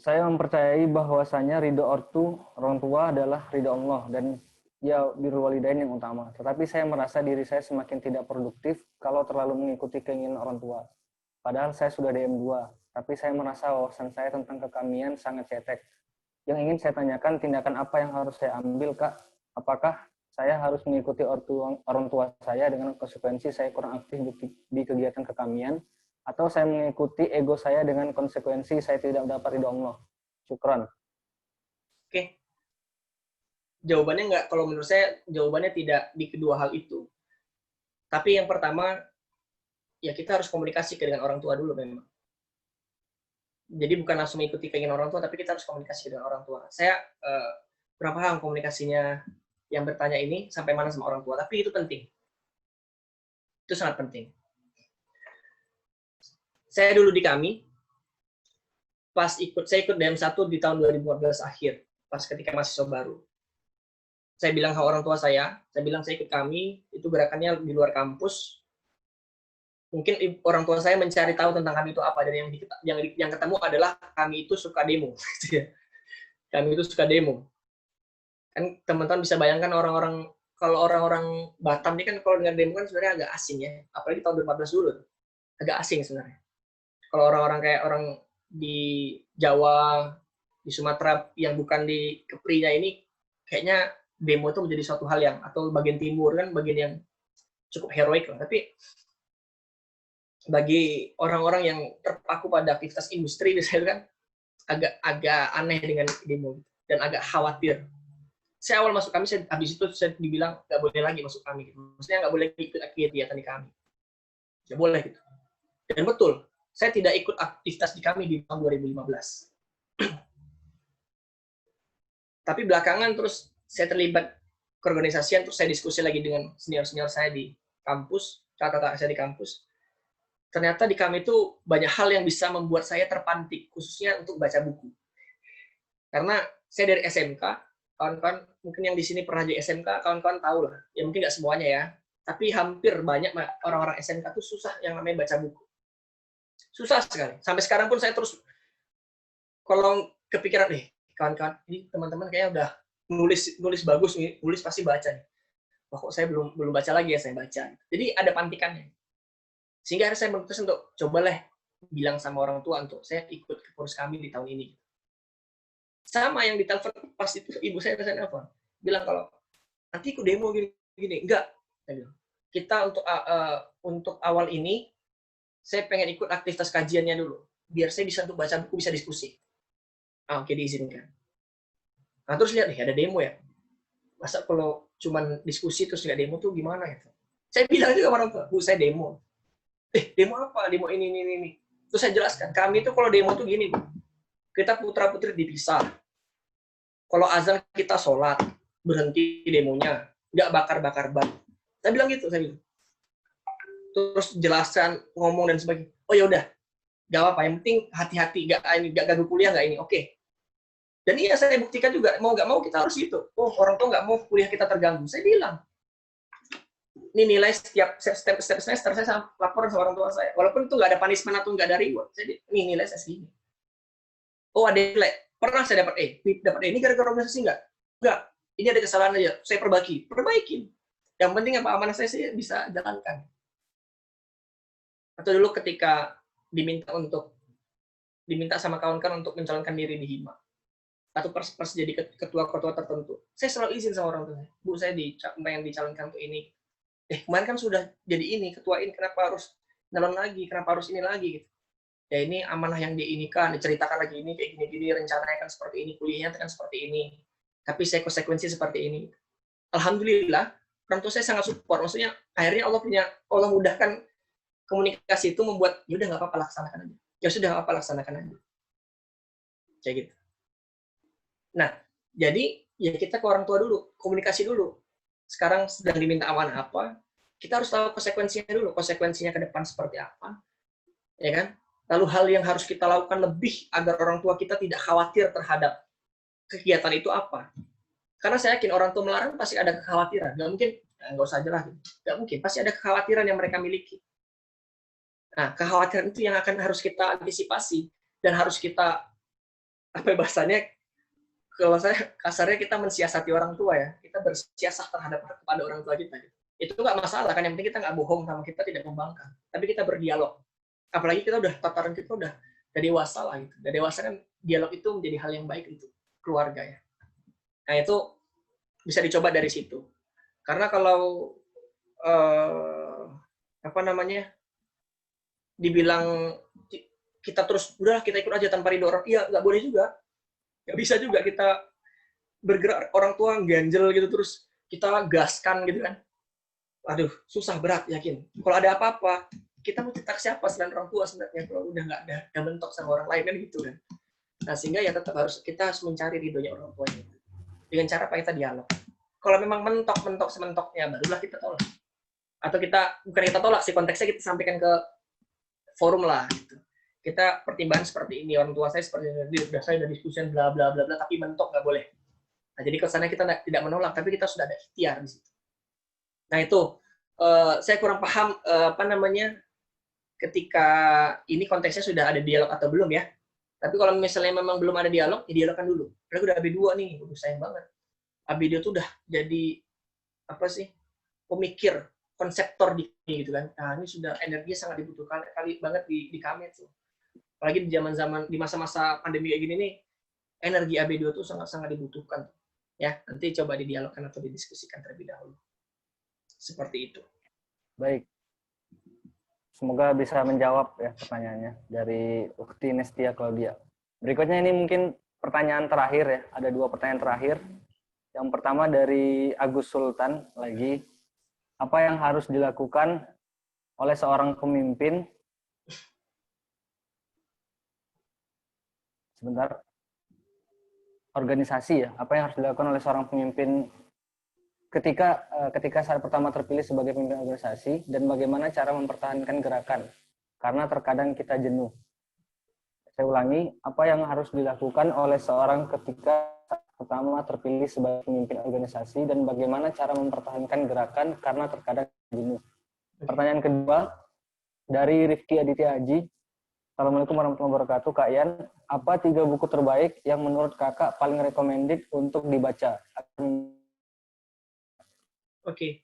Saya mempercayai bahwasanya ridho orang tua adalah ridho Allah dan ya birrul walidain yang utama. Tetapi saya merasa diri saya semakin tidak produktif kalau terlalu mengikuti keinginan orang tua. Padahal saya sudah DM2, tapi saya merasa wawasan saya tentang kekamian sangat cetek. Yang ingin saya tanyakan, tindakan apa yang harus saya ambil, Kak? Apakah saya harus mengikuti orang tua saya dengan konsekuensi saya kurang aktif di kegiatan kekamian, atau saya mengikuti ego saya dengan konsekuensi saya tidak dapat ridho Allah? Syukran. Oke. Jawabannya enggak, kalau menurut saya jawabannya tidak di kedua hal itu. Tapi yang pertama, ya kita harus komunikasi dengan orang tua dulu memang. Jadi bukan langsung mengikuti keinginan orang tua, tapi kita harus komunikasi dengan orang tua. Saya kurang paham komunikasinya yang bertanya ini sampai mana sama orang tua, tapi itu penting. Itu sangat penting. Saya dulu di kami, saya ikut DM1 di tahun 2014 akhir, pas ketika mahasiswa baru. Saya bilang ke orang tua saya bilang saya ikut kami, itu gerakannya di luar kampus. Mungkin orang tua saya mencari tahu tentang kami itu apa, dan yang ketemu adalah kami itu suka demo. Kami itu suka demo. Kan teman-teman bisa bayangkan kalau orang-orang Batam ini kan kalau dengan demo kan sebenarnya agak asing ya, apalagi tahun 2014 dulu, agak asing sebenarnya. Kalau orang-orang kayak orang di Jawa, di Sumatera yang bukan di Keprinya ini, kayaknya demo itu menjadi suatu hal yang, atau bagian timur kan bagian yang cukup heroik lah. Tapi bagi orang-orang yang terpaku pada aktivitas industri misalnya kan agak aneh dengan demo dan agak khawatir. Saya awal masuk kami, habis itu saya dibilang nggak boleh lagi masuk kami. Maksudnya nggak boleh ikut kegiatan di kami. Nggak boleh gitu. Dan betul, saya tidak ikut aktivitas di kami di tahun 2015. Tapi belakangan terus saya terlibat keorganisasian, terus saya diskusi lagi dengan senior-senior saya di kampus, kakak-kakak saya di kampus. Ternyata di kami itu banyak hal yang bisa membuat saya terpantik, khususnya untuk baca buku. Karena saya dari SMK, kawan-kawan mungkin yang di sini pernah di SMK, kawan-kawan tahu lah. Ya mungkin nggak semuanya ya, tapi hampir banyak orang-orang SMK tuh susah yang namanya baca buku. Susah sekali. Sampai sekarang pun saya terus, kalau kepikiran, kawan-kawan, ini teman-teman kayaknya udah nulis bagus nih, nulis pasti baca nih. Wah, kok saya belum baca lagi ya, saya baca. Jadi ada pantikannya. Sehingga akhirnya saya memutuskan untuk cobalah bilang sama orang tua untuk saya ikut ke kursus kami di tahun ini. Sama yang ditelepon pas itu ibu saya telepon, bilang kalau nanti ikut demo gini. Enggak, saya bilang. Kita untuk awal ini saya pengen ikut aktivitas kajiannya dulu, biar saya bisa untuk baca buku, bisa diskusi. Oke, diizinkan. Nah, terus lihat nih, ada demo ya. Masa kalau cuman diskusi terus nggak demo tuh gimana ya? Saya bilang juga sama orang tua, Bu, saya demo. Demo apa? Demo ini. Terus saya jelaskan, kami tuh kalau demo tuh gini, Bu. Kita putra-putri dipisah. Kalau azan kita sholat, berhenti demonya, nggak bakar-bakar ban. Saya bilang gitu, saya bilang. Terus jelaskan, ngomong dan sebagainya. Oh ya udah, nggak apa-apa. Yang penting hati-hati, nggak ganggu kuliah nggak ini. Oke. Dan iya saya buktikan juga, mau nggak mau kita harus gitu. Oh, orang tua nggak mau kuliah kita terganggu. Saya bilang, ini nilai setiap semester saya lapor sama orang tua saya. Walaupun itu nggak ada punishment atau nggak ada reward. Saya bilang, ini nilai saya segini. Oh, ada nilai. Pernah saya dapat ini gara-gara organisasi nggak? Nggak. Ini ada kesalahan aja. Saya perbaikin. Yang penting apa amanah saya bisa jalankan. Atau dulu ketika diminta sama kawan-kawan untuk mencalonkan diri di HIMA. Atau pas jadi ketua-ketua tertentu. Saya selalu izin sama orang tua. Bu, saya pengen dicalonkan untuk ini. Kemarin kan sudah jadi ini, ketua ini, kenapa harus nyalon lagi? Kenapa harus ini lagi? Gitu. Ya ini amanah yang diinikan, diceritakan lagi ini, kayak gini-gini, rencananya kan seperti ini, kuliahnya kan seperti ini. Tapi saya konsekuensi seperti ini. Alhamdulillah, orang tua saya sangat support. Maksudnya, akhirnya Allah mudahkan komunikasi itu membuat, yaudah nggak apa-apa, laksanakan aja. Ya sudah, nggak apa-apa, laksanakan aja. Kayak gitu. Nah, jadi ya kita ke orang tua dulu, komunikasi dulu. Sekarang sedang diminta amanah apa, kita harus tahu konsekuensinya dulu, konsekuensinya ke depan seperti apa, ya kan? Lalu hal yang harus kita lakukan lebih agar orang tua kita tidak khawatir terhadap kegiatan itu apa. Karena saya yakin orang tua melarang pasti ada kekhawatiran, nggak mungkin, nggak usah aja lah, nggak mungkin, pasti ada kekhawatiran yang mereka miliki. Nah, kekhawatiran itu yang harus kita antisipasi, dan harus kita, bahasanya, kalau saya kasarnya kita mensiasati orang tua ya, kita bersiasat kepada orang tua kita. Itu nggak masalah kan, yang penting kita nggak bohong sama kita, tidak membangkang, tapi kita berdialog. Apalagi kita tataran kita udah dewasa lah gitu. Udah dewasa kan, dialog itu menjadi hal yang baik untuk keluarga ya. Nah itu bisa dicoba dari situ. Karena kalau dibilang kita terus udah kita ikut aja tanpa ridho orang, iya nggak boleh juga. Nggak bisa juga kita bergerak orang tua ganjel gitu terus kita gaskan gitu kan. Aduh, susah, berat, yakin. Kalau ada apa-apa, kita mau cerita ke siapa selain orang tua sebenarnya, kalau udah nggak ada mentok sama orang lain kan gitu kan. Nah, sehingga ya tetap kita harus mencari ridhonya orang tuanya. Dengan cara apa, kita dialog. Kalau memang mentok sementoknya, barulah kita tolak. Atau bukan kita tolak sih, konteksnya kita sampaikan ke forum lah gitu. Kita pertimbangan seperti ini, orang tua saya seperti ini, saya udah diskusi bla bla bla bla, tapi mentok nggak boleh. Nah, jadi kesannya kita tidak menolak, tapi kita sudah ada ikhtiar di situ. Nah itu saya kurang paham ketika ini konteksnya sudah ada dialog atau belum ya. Tapi kalau misalnya memang belum ada dialog, ya dialogkan dulu. Karena udah AB2 nih, sayang banget. AB2 tuh udah jadi pemikir, konseptor di gitu kan. Nah ini sudah energinya sangat dibutuhkan kali banget di kami tuh. Apalagi di masa-masa pandemi kayak gini nih, energi AB2 tuh sangat-sangat dibutuhkan. Ya, nanti coba didialogkan atau didiskusikan terlebih dahulu. Seperti itu. Baik. Semoga bisa menjawab ya pertanyaannya dari Ukti Nestia Claudia. Berikutnya ini mungkin pertanyaan terakhir ya. Ada 2 pertanyaan terakhir. Yang pertama dari Agus Sultan lagi. Apa yang harus dilakukan oleh seorang pemimpin? Sebentar. Organisasi ya. Apa yang harus dilakukan oleh seorang pemimpin ketika saat pertama terpilih sebagai pemimpin organisasi dan bagaimana cara mempertahankan gerakan karena terkadang kita jenuh. Saya ulangi, apa yang harus dilakukan oleh seorang ketika pertama terpilih sebagai pemimpin organisasi dan bagaimana cara mempertahankan gerakan karena terkadang jenuh. Pertanyaan kedua dari Rifki Aditya Haji. Assalamualaikum warahmatullahi wabarakatuh. Kak Yan, apa 3 buku terbaik yang menurut kakak paling recommended untuk dibaca? Oke,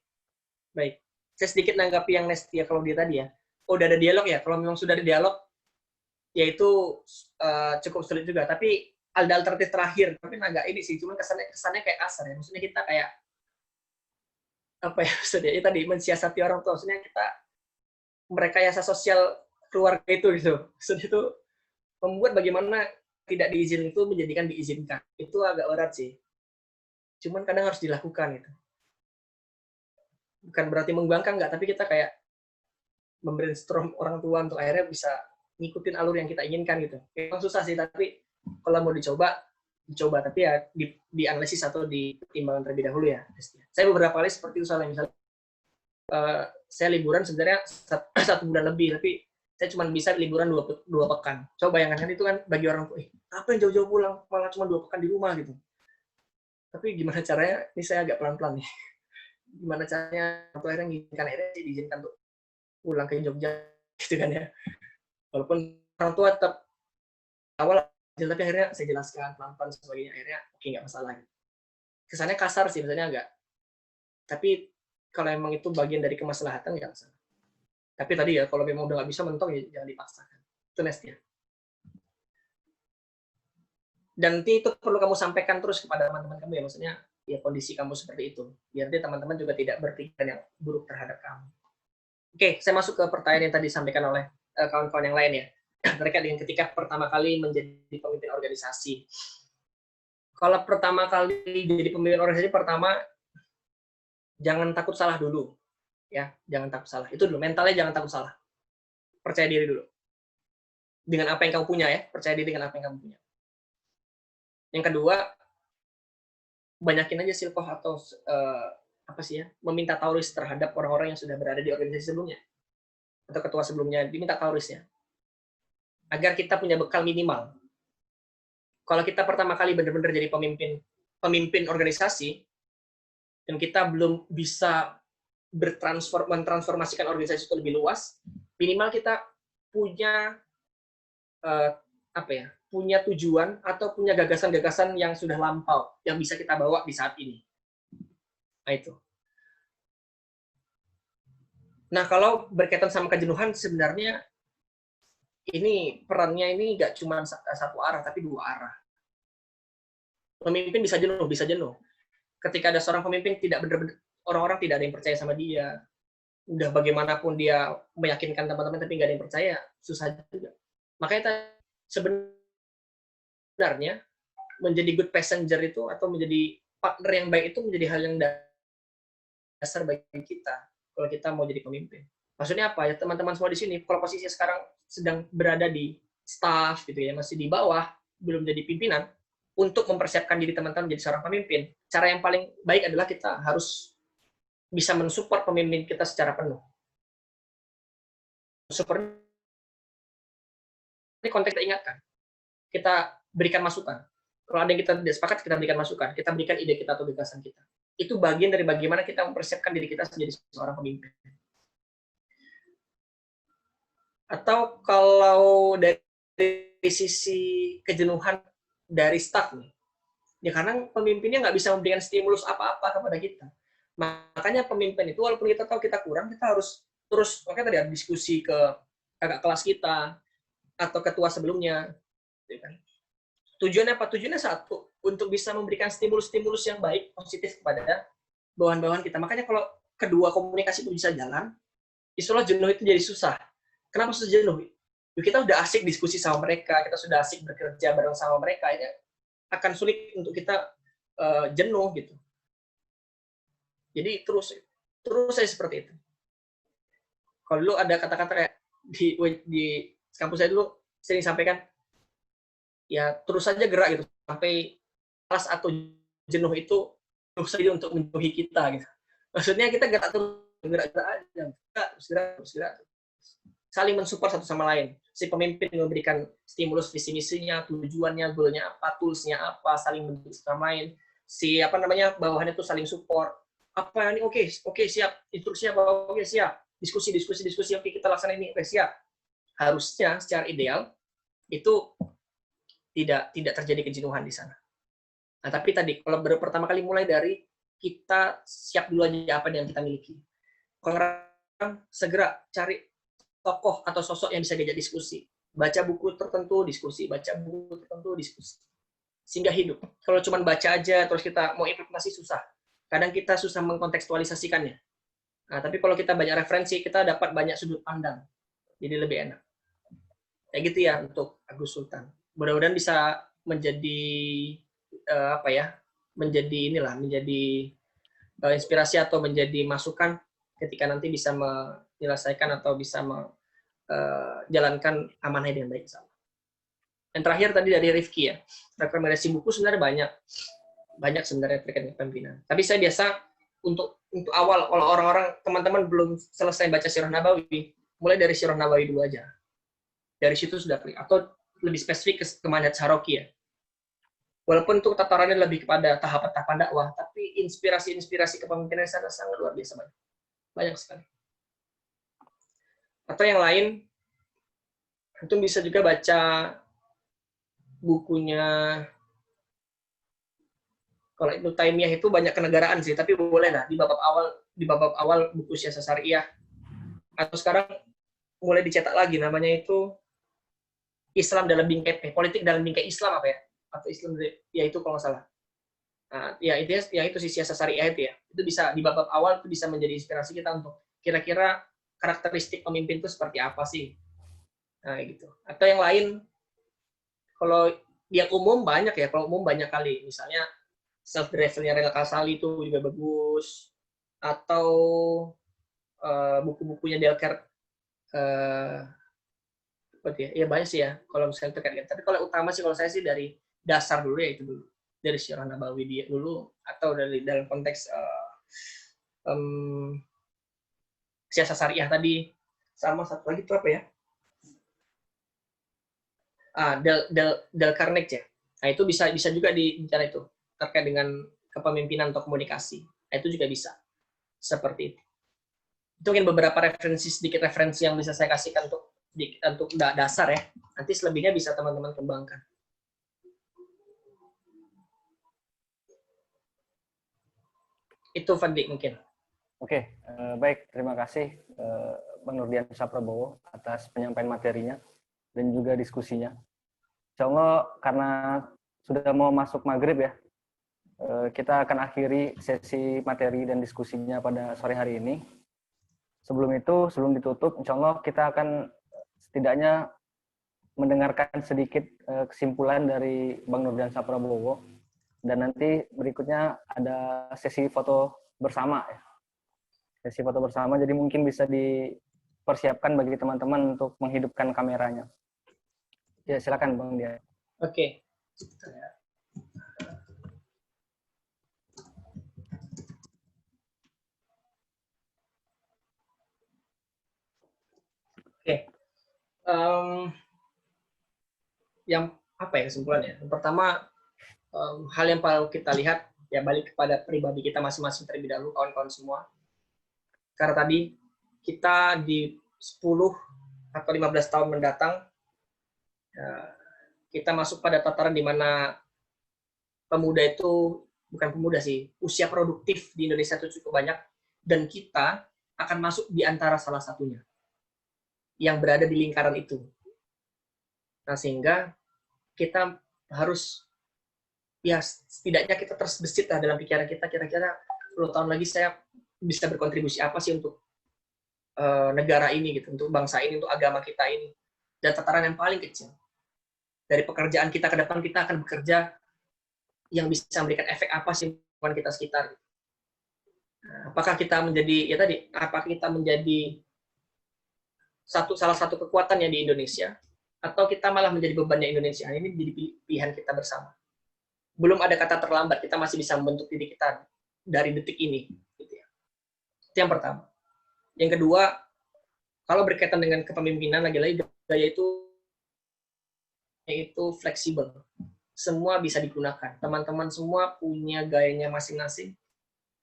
baik. Saya sedikit nanggapi yang Nestia kalau dia tadi ya. Oh, udah ada dialog ya? Kalau memang sudah ada dialog, yaitu cukup sulit juga. Tapi ada alternatif terakhir. Tapi agak ini sih, cuman kesannya kayak kasar ya. Maksudnya kita kayak apa ya? Maksudnya ya, tadi mensiasati orang tua. Maksudnya kita merekayasa sosial keluarga itu gitu. Maksudnya itu membuat bagaimana tidak diizinkan itu menjadikan diizinkan. Itu agak berat sih. Cuman kadang harus dilakukan gitu. Bukan berarti mengganggu, enggak, tapi kita kayak membrainstorm orang tua untuk akhirnya bisa ngikutin alur yang kita inginkan gitu. Memang susah sih, tapi kalau mau dicoba, tapi ya dianalisis atau dipertimbangkan terlebih dahulu ya. Saya beberapa kali seperti itu soalnya, misalnya saya liburan sebenarnya 1 bulan lebih, tapi saya cuma bisa liburan 2 pekan. Coba bayangkan kan itu kan bagi orang tua, apa yang jauh-jauh pulang, malah cuma 2 pekan di rumah gitu. Tapi gimana caranya, ini saya agak pelan-pelan nih. Gimana caranya untuk akhirnya mengizinkan diizinkan untuk pulang ke Jogja gitu kan ya. Walaupun orang tua tetap awal, tapi akhirnya saya jelaskan pelan-pelan sebagainya, akhirnya oke, nggak masalah. Kesannya kasar sih, misalnya agak. Tapi kalau emang itu bagian dari kemaslahatan, nggak masalah. Tapi tadi ya, kalau memang udah nggak bisa mentok, ya jangan dipaksakan. Itu Nestia. Dan nanti itu perlu kamu sampaikan terus kepada teman-teman kamu ya, maksudnya ya kondisi kamu seperti itu. Biar nanti teman-teman juga tidak berpikiran yang buruk terhadap kamu. Oke, saya masuk ke pertanyaan yang tadi disampaikan oleh kawan-kawan yang lain ya. Terkait dengan ketika pertama kali menjadi pemimpin organisasi. Kalau pertama kali jadi pemimpin organisasi, pertama jangan takut salah dulu. Ya, jangan takut salah. Itu dulu, mentalnya jangan takut salah. Percaya diri dulu. Dengan apa yang kamu punya ya, percaya diri dengan apa yang kamu punya. Yang kedua, banyakin aja silpoh atau meminta tauris terhadap orang-orang yang sudah berada di organisasi sebelumnya atau ketua sebelumnya, diminta taurisnya agar kita punya bekal minimal. Kalau kita pertama kali benar-benar jadi pemimpin organisasi dan kita belum bisa mentransformasikan organisasi itu lebih luas, minimal kita punya punya tujuan atau punya gagasan-gagasan yang sudah lampau yang bisa kita bawa di saat ini. Nah, itu. Nah, kalau berkaitan sama kejenuhan, sebenarnya ini perannya ini nggak cuma satu arah, tapi 2 arah. Pemimpin bisa jenuh. Ketika ada seorang pemimpin tidak benar-benar, orang-orang tidak ada yang percaya sama dia. Udah bagaimanapun dia meyakinkan teman-teman, tapi nggak ada yang percaya, susah juga. Makanya sebenarnya menjadi good passenger itu atau menjadi partner yang baik itu menjadi hal yang dasar bagi kita kalau kita mau jadi pemimpin. Maksudnya apa ya, teman-teman semua di sini kalau posisinya sekarang sedang berada di staff gitu ya, masih di bawah, belum jadi pimpinan, untuk mempersiapkan diri teman-teman menjadi seorang pemimpin, cara yang paling baik adalah kita harus bisa mensupport pemimpin kita secara penuh. Support ini konteks kita ingatkan. Kita berikan masukan. Kalau ada yang kita tidak sepakat, kita berikan masukan. Kita berikan ide kita atau gagasan kita. Itu bagian dari bagaimana kita mempersiapkan diri kita menjadi seorang pemimpin. Atau kalau dari sisi kejenuhan dari staff nih, ya karena pemimpinnya nggak bisa memberikan stimulus apa-apa kepada kita. Makanya pemimpin itu walaupun kita tahu kita kurang, kita harus terus, makanya tadi ada diskusi ke kakak kelas kita atau ketua sebelumnya. Tujuannya apa? Tujuannya satu, untuk bisa memberikan stimulus-stimulus yang baik, positif kepada bawahan-bawahan kita. Makanya kalau kedua komunikasi itu bisa jalan, istilah jenuh itu jadi susah. Kenapa susah jenuh? Kita udah asik diskusi sama mereka, kita sudah asik bekerja bareng sama mereka, ya akan sulit untuk kita jenuh gitu. Jadi terus saya seperti itu. Kalau dulu ada kata-kata kayak di kampus saya dulu sering sampaikan, ya terus saja gerak gitu sampai malas atau jenuh itu saja untuk menjauhi kita gitu. Maksudnya kita gerak-gerak aja, gerak. Saling mensupport satu sama lain. Si pemimpin memberikan stimulus visi misinya, tujuannya, goalnya apa, toolsnya apa, saling mendukung sama lain. Si bawahannya tuh saling support. Apa ini oke, siap. Instruksinya oke, siap. Diskusi, oke kita laksanain ini, oke siap. Harusnya secara ideal itu tidak terjadi kejenuhan di sana. Nah, tapi tadi kalau baru pertama kali mulai dari kita siap dulu aja apa yang kita miliki. Kalau orang segera cari tokoh atau sosok yang bisa diajak diskusi. Baca buku tertentu, diskusi. Sehingga hidup. Kalau cuma baca aja, terus kita mau implementasi susah. Kadang kita susah mengkontekstualisasikannya. Nah, tapi kalau kita banyak referensi, kita dapat banyak sudut pandang. Jadi lebih enak. Kayak gitu ya untuk Agus Sultan. Mudah-mudahan bisa menjadi menjadi inspirasi atau menjadi masukan ketika nanti bisa menyelesaikan atau bisa menjalankan amanah dengan baik. Yang terakhir tadi dari Rifki ya, rekomendasi buku sebenarnya banyak sebenarnya terkait dengan pimpinan. Tapi saya biasa untuk awal kalau orang-orang teman-teman belum selesai baca Sirah Nabawi, mulai dari Sirah Nabawi dulu aja. Dari situ sudah klik. Atau lebih spesifik ke Manhaj Saroki ya. Walaupun untuk tatarannya lebih kepada tahapan-tahapan dakwah, tapi inspirasi kepemimpinan sana sangat luar biasa banyak. Banyak sekali. Atau yang lain, antum bisa juga baca bukunya, kalau Ibnu Taimiyah itu banyak kenegaraan sih, tapi boleh lah di babak awal buku Siasat Syariah. Atau sekarang mulai dicetak lagi, namanya itu Islam dalam bingkai politik dalam bingkai Islam apa ya? Atau Islam ya itu kalau nggak salah. Nah, ya itu sih Siasat Syariah itu ya. Itu bisa di babak awal itu bisa menjadi inspirasi kita untuk kira-kira karakteristik pemimpin itu seperti apa sih. Nah, gitu. Atau yang lain kalau yang umum banyak ya, kalau umum banyak kali. Misalnya self-driven-nya Reza Kasali itu juga bagus. Atau buku-bukunya Delker ya banyak sih ya kalau misalnya terkait. Tapi kalau utama sih kalau saya sih dari dasar dulu ya itu dulu. Dari Sirah Nabawi dia dulu atau dari dalam konteks Siasat Syariah tadi, sama satu lagi itu apa ya? Del Carnegie ya. Nah, itu bisa juga dibicara itu terkait dengan kepemimpinan atau komunikasi. Nah, itu juga bisa. Seperti itu. Itu mungkin beberapa sedikit referensi yang bisa saya kasihkan untuk dasar ya. Nanti selebihnya bisa teman-teman kembangkan. Itu Fadli mungkin. Oke, baik. Terima kasih Bang Nurdian Saprabowo atas penyampaian materinya dan juga diskusinya. Insya Allah karena sudah mau masuk maghrib ya, kita akan akhiri sesi materi dan diskusinya pada sore hari ini. Sebelum ditutup, insya Allah kita akan setidaknya mendengarkan sedikit kesimpulan dari Bang Nurdian Saprabowo. Dan nanti berikutnya ada sesi foto bersama ya. Sesi foto bersama, jadi mungkin bisa dipersiapkan bagi teman-teman untuk menghidupkan kameranya. Ya, silakan Bang Dia. Oke. Yang apa ya kesimpulannya? Yang pertama, hal yang perlu kita lihat ya balik kepada pribadi kita masing-masing terlebih dahulu, kawan-kawan semua. Karena tadi kita di 10 atau 15 tahun mendatang kita masuk pada tataran di mana pemuda itu bukan pemuda sih, usia produktif di Indonesia itu cukup banyak dan kita akan masuk di antara salah satunya yang berada di lingkaran itu. Nah, sehingga kita harus ya setidaknya kita terbesit lah dalam pikiran kita kira-kira 10 tahun lagi saya bisa berkontribusi apa sih untuk negara ini gitu, untuk bangsa ini, untuk agama kita ini. Dan tataran yang paling kecil. Dari pekerjaan kita ke depan kita akan bekerja yang bisa memberikan efek apa sih bukan kita sekitar. Apakah kita menjadi apakah kita menjadi salah satu kekuatannya di Indonesia atau kita malah menjadi bebannya Indonesia. Ini menjadi pilihan kita bersama. Belum ada kata terlambat, kita masih bisa membentuk diri kita dari detik ini. Gitu ya. Itu yang pertama. Yang kedua, kalau berkaitan dengan kepemimpinan, lagi-lagi gaya itu fleksibel. Semua bisa digunakan. Teman-teman semua punya gayanya masing-masing.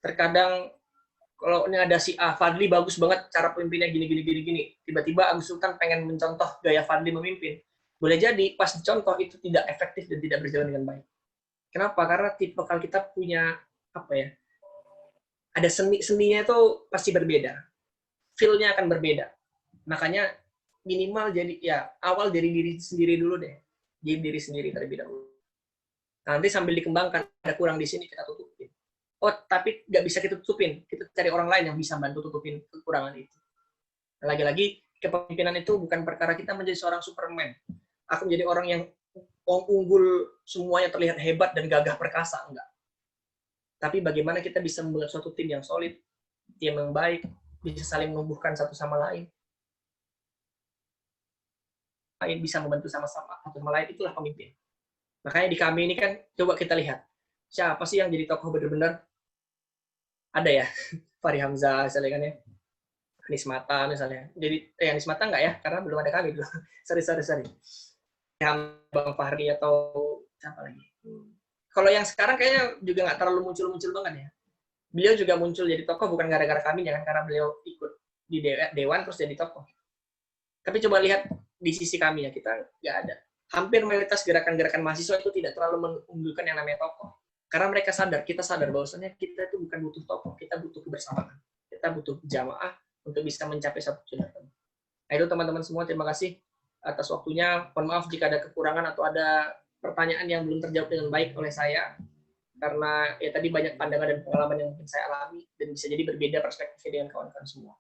Terkadang kalau ini ada si A, Fadli bagus banget cara pemimpinnya gini. Tiba-tiba Agus Sultan pengen mencontoh gaya Fadli memimpin. Boleh jadi pas dicontoh itu tidak efektif dan tidak berjalan dengan baik. Kenapa? Karena tipikal kita punya apa ya? Ada seninya itu pasti berbeda. Feel-nya akan berbeda. Makanya minimal jadi ya awal dari diri sendiri dulu deh. Jadi diri sendiri terlebih dahulu. Nanti sambil dikembangkan, ada kurang di sini kita tutupin. Oh, tapi nggak bisa kita tutupin. Kita cari orang lain yang bisa bantu tutupin kekurangan itu. Lagi-lagi, kepemimpinan itu bukan perkara kita menjadi seorang Superman. Aku menjadi orang yang unggul, semuanya terlihat hebat dan gagah perkasa. Enggak. Tapi bagaimana kita bisa membuat suatu tim yang solid, tim yang baik, bisa saling menumbuhkan satu sama lain, bisa membantu sama-sama satu sama lain, itulah pemimpin. Makanya di kami ini kan, coba kita lihat, siapa sih yang jadi tokoh benar-benar? Ada ya, Fahri Hamzah misalnya kan ya, Anies Mata misalnya. Jadi Anies Mata enggak ya, karena belum ada kami dulu. sorry. Bang Fahri atau siapa lagi? Kalau yang sekarang kayaknya juga nggak terlalu muncul-muncul banget ya. Beliau juga muncul jadi tokoh bukan gara-gara kami, jangan karena beliau ikut di dewan terus jadi tokoh. Tapi coba lihat di sisi kami ya, kita nggak ada. Hampir mayoritas gerakan-gerakan mahasiswa itu tidak terlalu menunjukkan yang namanya tokoh. Karena mereka sadar, kita sadar bahwasanya kita itu bukan butuh tokoh, kita butuh kebersamaan. Kita butuh jamaah untuk bisa mencapai satu tujuan. Nah itu teman-teman semua, terima kasih atas waktunya. Mohon maaf jika ada kekurangan atau ada pertanyaan yang belum terjawab dengan baik oleh saya. Karena ya tadi banyak pandangan dan pengalaman yang mungkin saya alami, dan bisa jadi berbeda perspektifnya dengan kawan-kawan semua.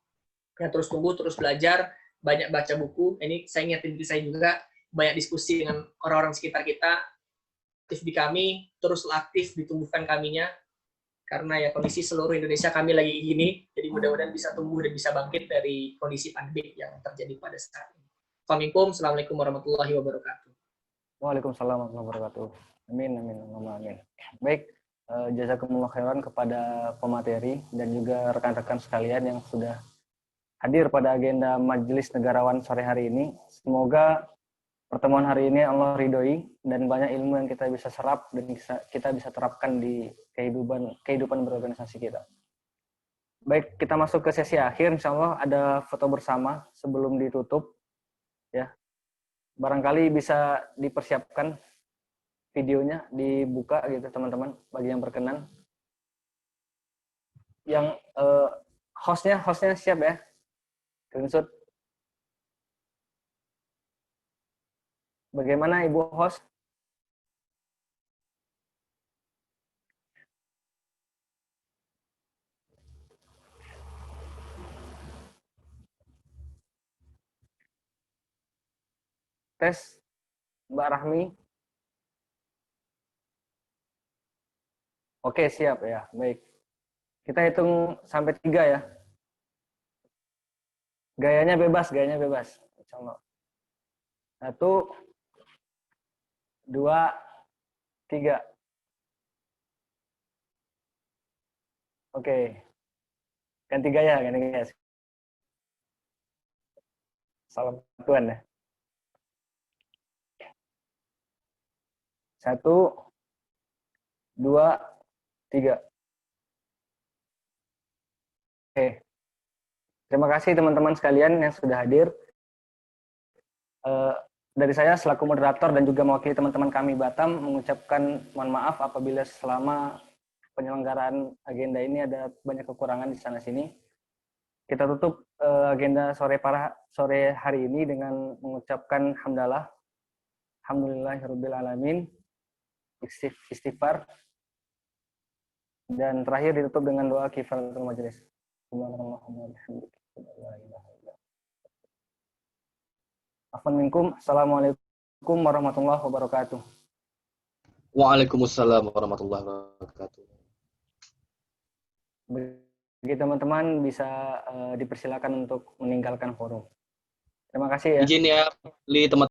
Ya, terus tumbuh, terus belajar, banyak baca buku. Ini saya ingatin diri saya juga, banyak diskusi dengan orang-orang sekitar kita, aktif di kami, terus aktif ditumbuhkan kaminya, karena ya kondisi seluruh Indonesia kami lagi gini, jadi mudah-mudahan bisa tumbuh dan bisa bangkit dari kondisi pandemi yang terjadi pada saat ini. Assalamualaikum warahmatullahi wabarakatuh. Waalaikumsalam warahmatullahi wabarakatuh. Amin. Baik, jazakumullah khairan kepada pemateri dan juga rekan-rekan sekalian yang sudah hadir pada agenda Majelis Negarawan sore hari ini. Semoga pertemuan hari ini Allah ridhoi dan banyak ilmu yang kita bisa serap dan kita bisa terapkan di kehidupan berorganisasi kita. Baik, kita masuk ke sesi akhir. Insya Allah ada foto bersama sebelum ditutup. Ya, barangkali bisa dipersiapkan videonya, dibuka gitu teman-teman bagi yang berkenan. Yang hostnya siap ya, screenshot. Bagaimana Ibu host? Tes, Mbak Rahmi. Oke, siap ya. Baik. Kita hitung sampai 3 ya. Gayanya bebas. Insya Allah. 1, 2, 3. Oke. Ganti gaya. Salam Tuhan ya. 1, 2, 3. Oke. Terima kasih teman-teman sekalian yang sudah hadir. Dari saya selaku moderator dan juga mewakili teman-teman kami Batam mengucapkan mohon maaf apabila selama penyelenggaraan agenda ini ada banyak kekurangan di sana-sini. Kita tutup agenda sore hari ini dengan mengucapkan hamdalah. Alhamdulillahirabbil alamin. Istighfar. Dan terakhir ditutup dengan doa kifaratul majelis. Assalamualaikum warahmatullahi wabarakatuh. Waalaikumsalam warahmatullahi wabarakatuh. Bagi teman-teman bisa dipersilakan untuk meninggalkan forum. Terima kasih ya. Izin ya, teman